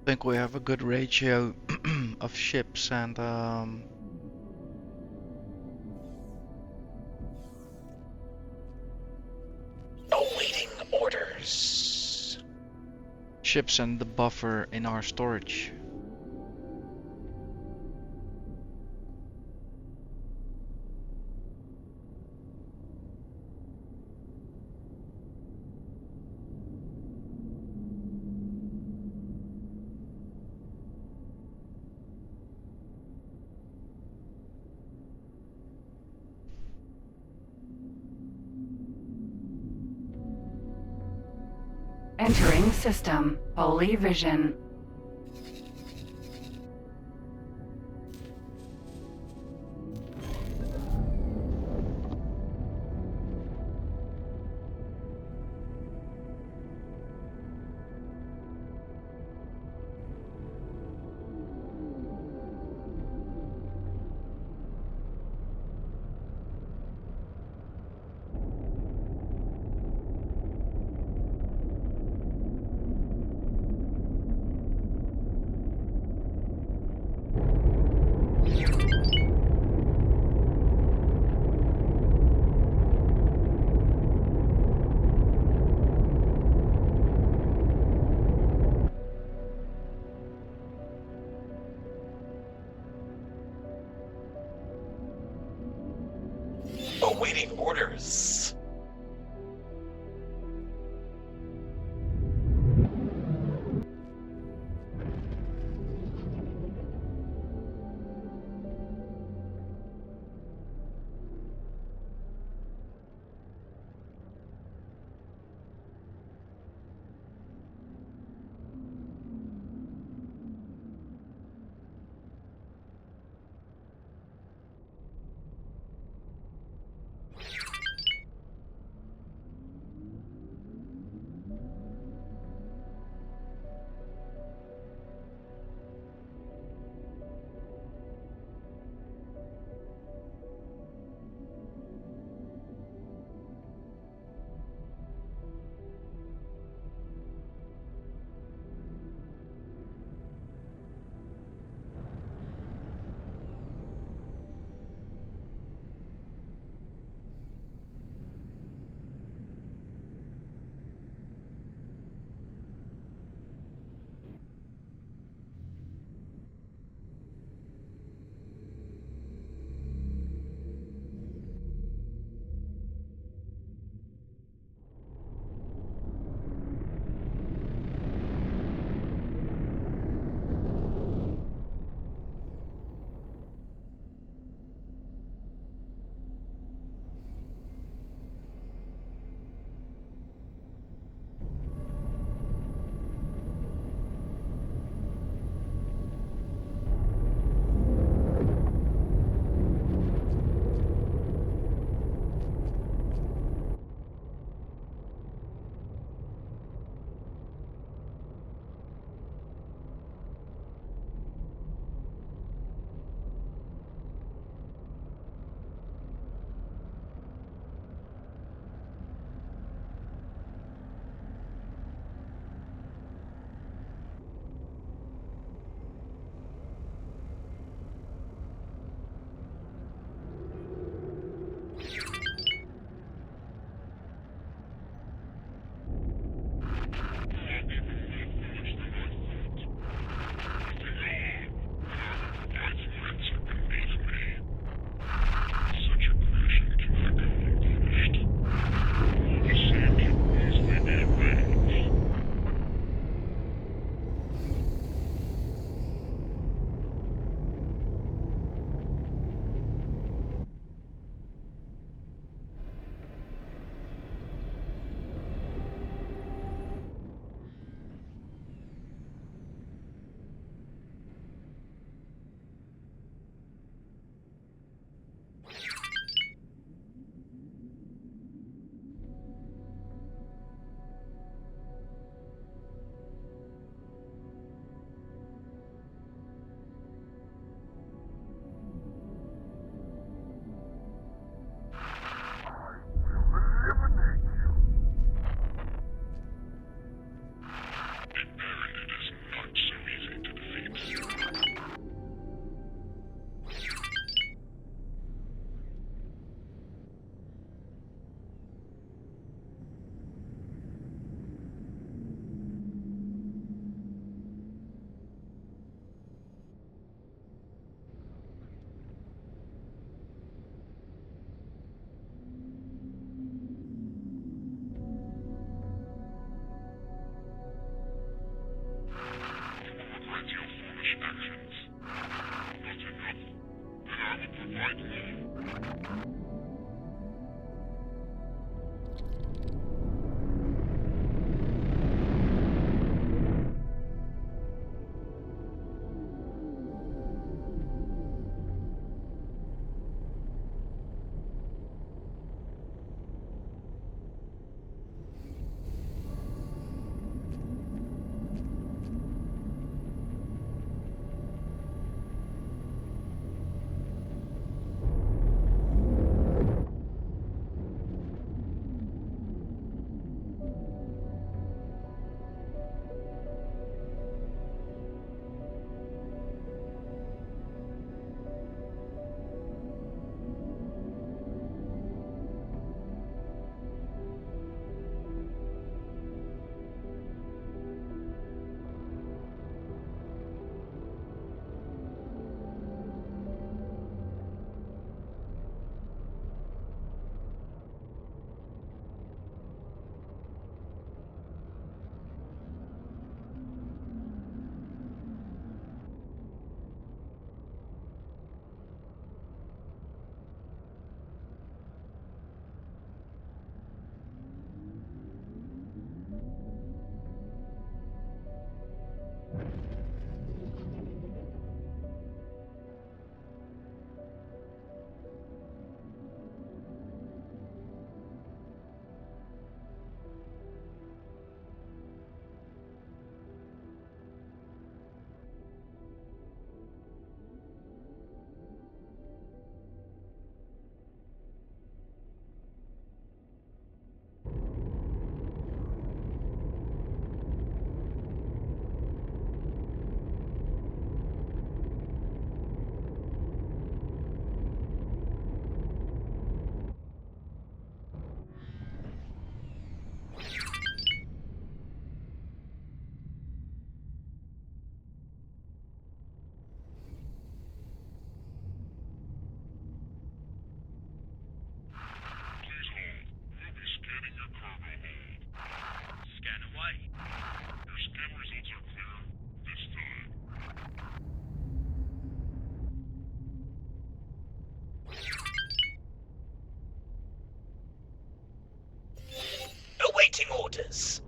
I think we have a good ratio of ships and Awaiting orders. ships and the buffer in our storage. Entering system. Holy vision. orders.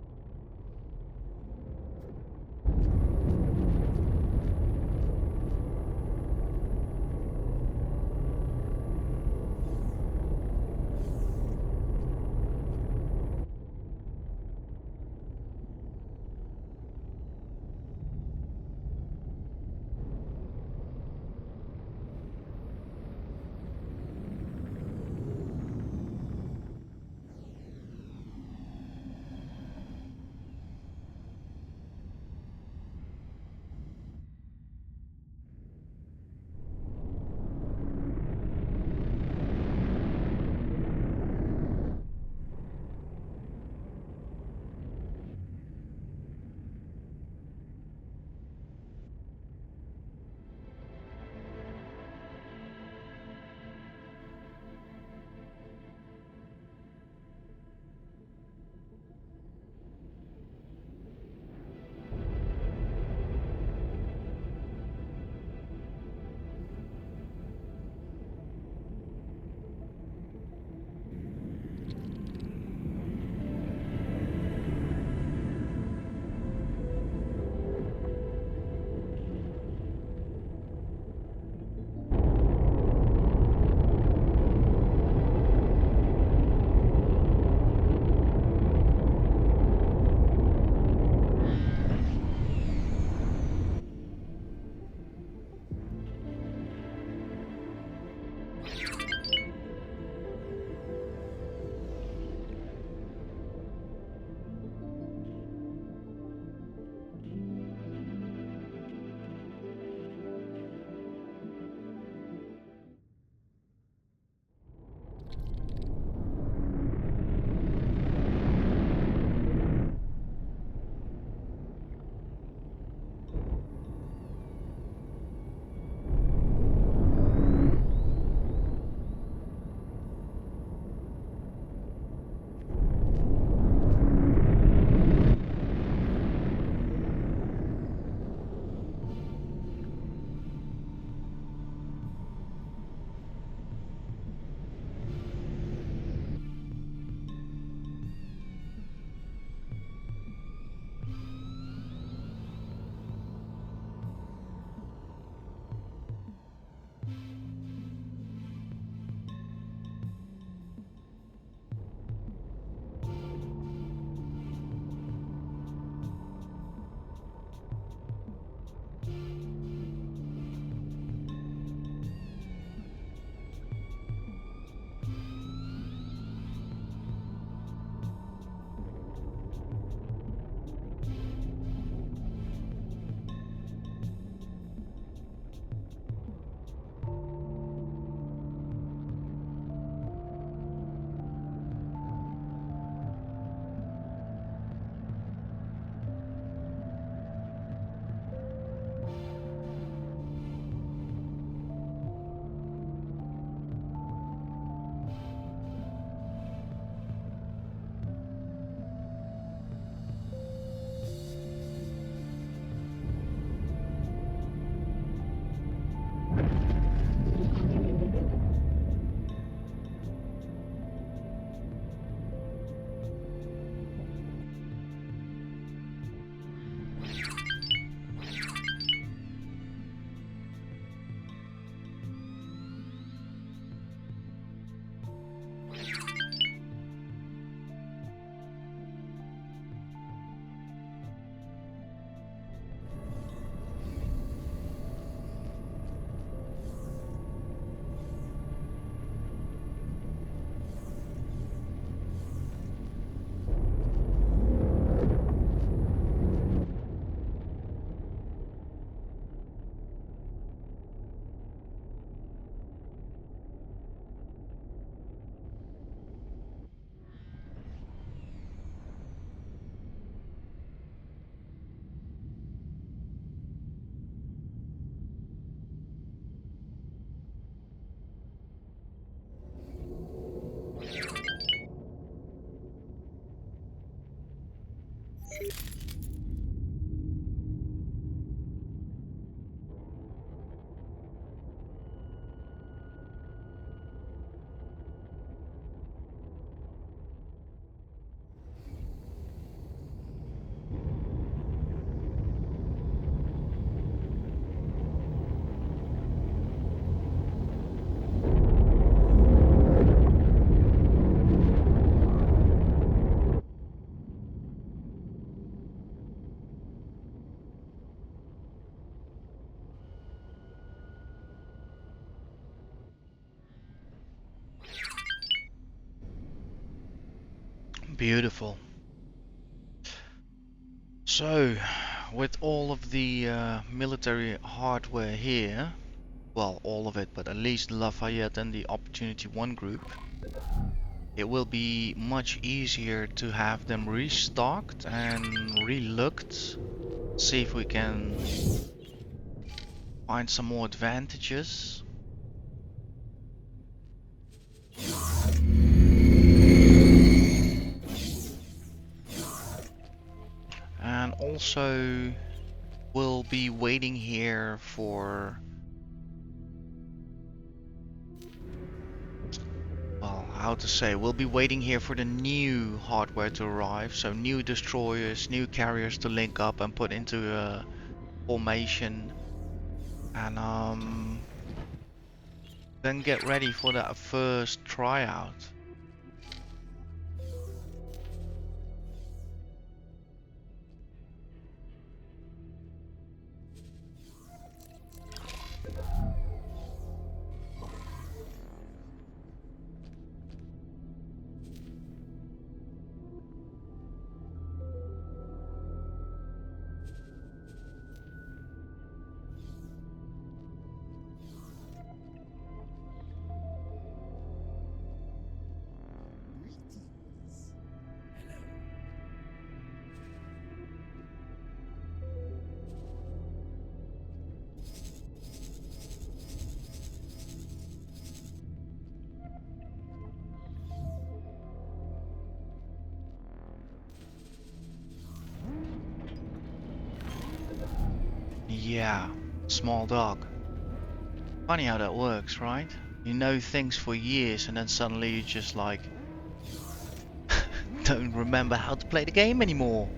Beautiful. So, with all of the military hardware here, well, all of it, but at least Lafayette and the Opportunity 1 group, it will be much easier to have them restocked and relooked. See if we can find some more advantages. And also we'll be waiting here for, well, how to say, we'll be waiting here for the new hardware to arrive. So new destroyers, new carriers to link up and put into a formation. And then get ready for that first tryout. Yeah, small dog. Funny how that works, right? You know things for years and then suddenly you just like don't remember how to play the game anymore.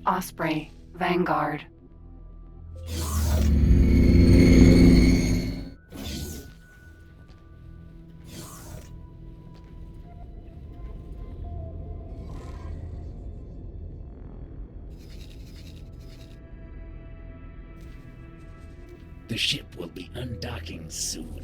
Osprey, Vanguard. The ship will be undocking soon.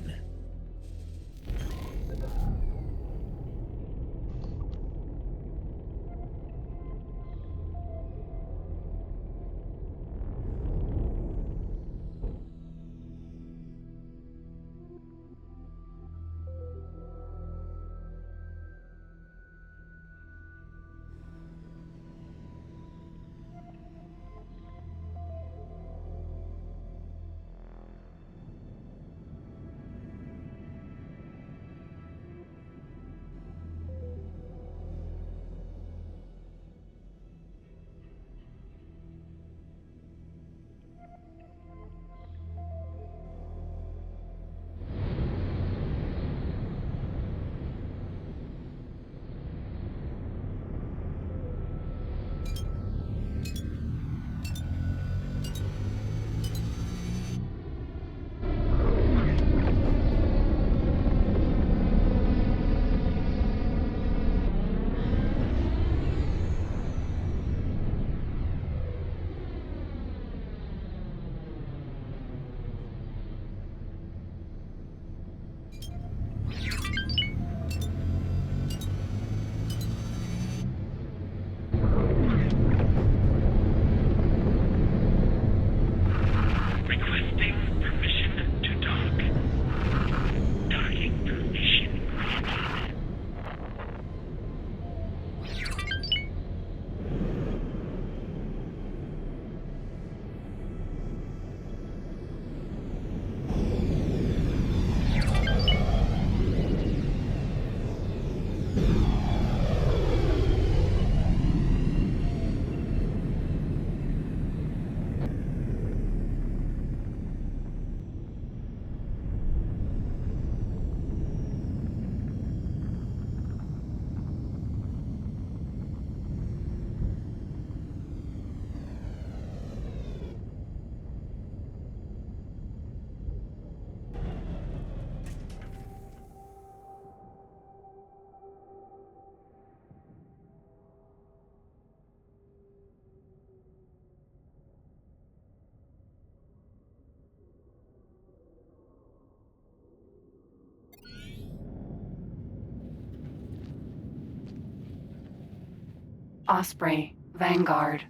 Osprey, Vanguard.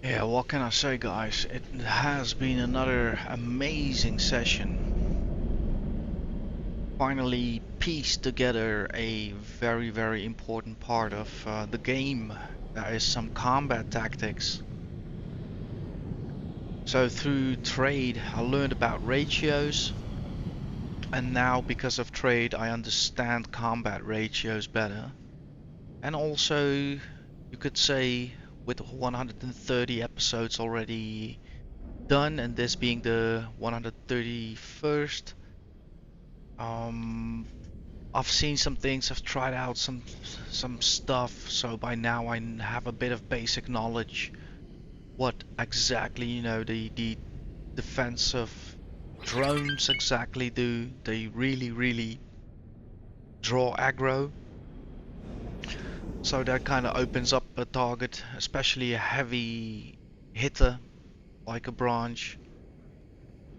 Yeah, what can I say, guys? It has been another amazing session. Finally pieced together a very important part of the game. That is some combat tactics. So through trade I learned about ratios, and now because of trade I understand combat ratios better. And also, you could say, with 130 episodes already done, and this being the 131st, I've seen some things, I've tried out some stuff, so by now I have a bit of basic knowledge what exactly, the defensive drones exactly do. They really draw aggro, so that kind of opens up a target, especially a heavy hitter like a branch.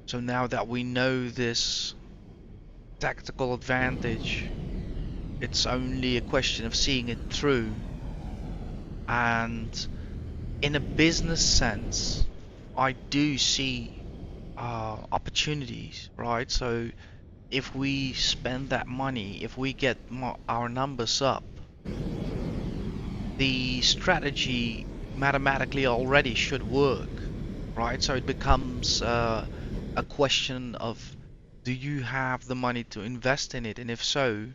So now that we know this tactical advantage, it's only a question of seeing it through. And in a business sense, I do see opportunities, right? So if we spend that money, if we get our numbers up, the strategy mathematically already should work, right? So it becomes a question of, do you have the money to invest in it? And if so,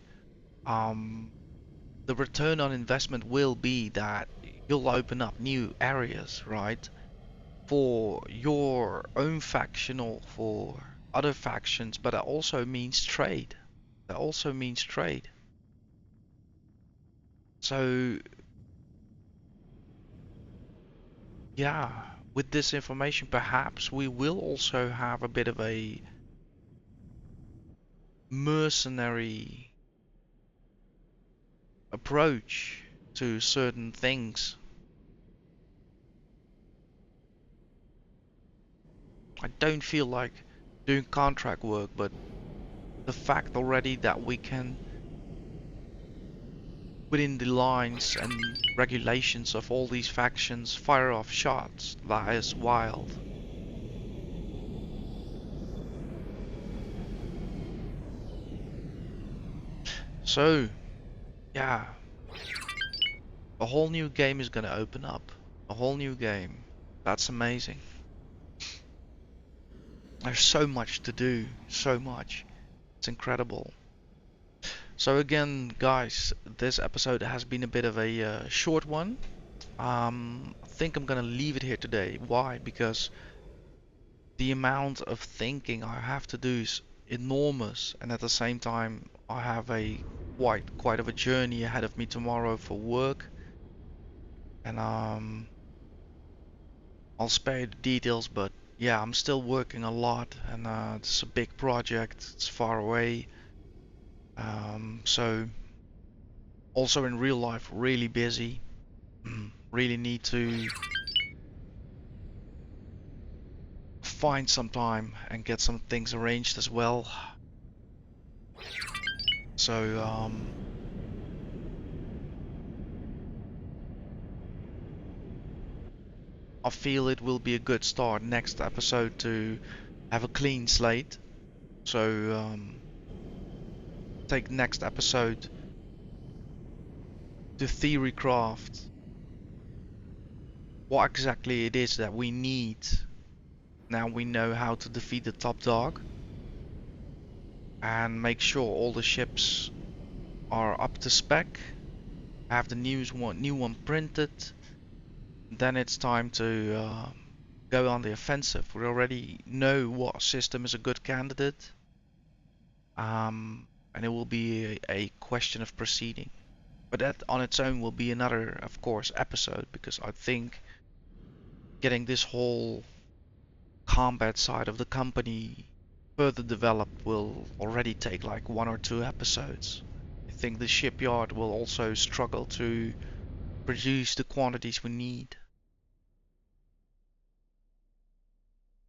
um, the return on investment will be that you'll open up new areas, right? For your own faction or for other factions, but it also means trade. That also means trade. So yeah, with this information, perhaps we will also have a bit of a mercenary approach to certain things. I don't feel like doing contract work, but the fact already that we can, within the lines and regulations of all these factions, fire off shots, that is wild. So, yeah, a whole new game is gonna open up. A whole new game. That's amazing. There's so much to do, so much. It's incredible. So again, guys, this episode has been a bit of a short one. I think I'm gonna leave it here today. Why? Because the amount of thinking I have to do is enormous, and at the same time, I have a quite of a journey ahead of me tomorrow for work, and I'll spare you the details, but yeah, I'm still working a lot, and it's a big project. It's far away, so Also in real life, really busy. Really need to find some time and get some things arranged as well. So I feel it will be a good start next episode to have a clean slate. So take next episode to theorycraft what exactly it is that we need. Now we know how to defeat the top dog, and make sure all the ships are up to spec, have the new one printed. Then it's time to go on the offensive. We already know what system is a good candidate, and it will be a question of proceeding. But that on its own will be another, of course, episode, because I think getting this whole combat side of the company further developed will already take like 1 or 2 episodes. I think the shipyard will also struggle to produce the quantities we need.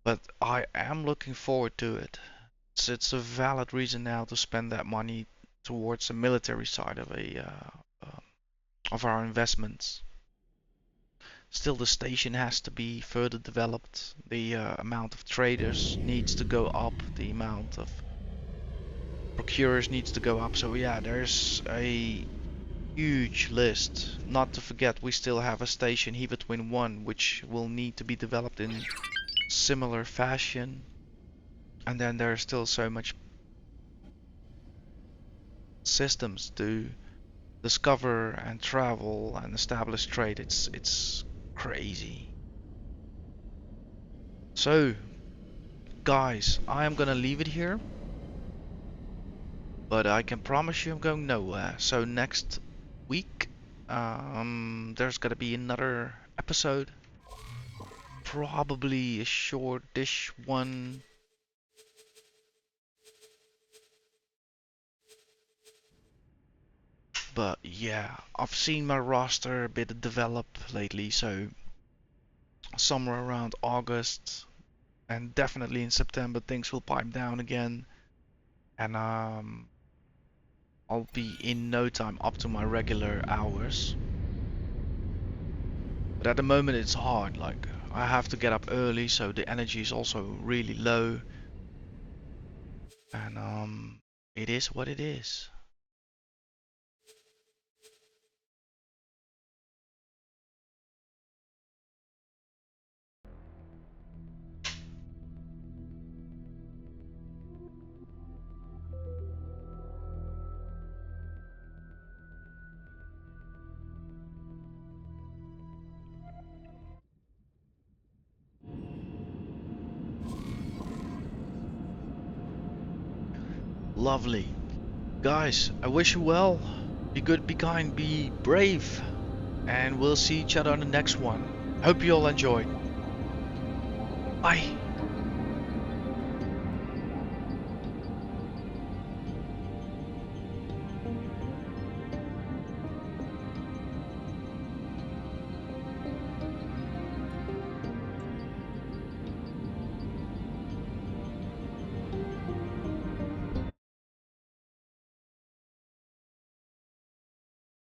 But I am looking forward to it. It's a valid reason now to spend that money towards the military side of our investments. Still, the station has to be further developed. The amount of traders needs to go up. The amount of procurers needs to go up. So yeah, there's a huge list. Not to forget, we still have a station, Heaver Twin 1, which will need to be developed in similar fashion. And then there's still so much systems to discover and travel and establish trade. It's crazy. So guys, I am gonna leave it here, but I can promise you I'm going nowhere. So next week there's gonna be another episode, probably a shortish one. But yeah, I've seen my roster a bit develop lately, so somewhere around August and definitely in September things will pipe down again, and I'll be in no time up to my regular hours. But at the moment it's hard, like I have to get up early, so the energy is also really low, and it is what it is. Lovely. Guys, I wish you well. Be good, be kind, be brave. And we'll see each other on the next one. Hope you all enjoyed. Bye.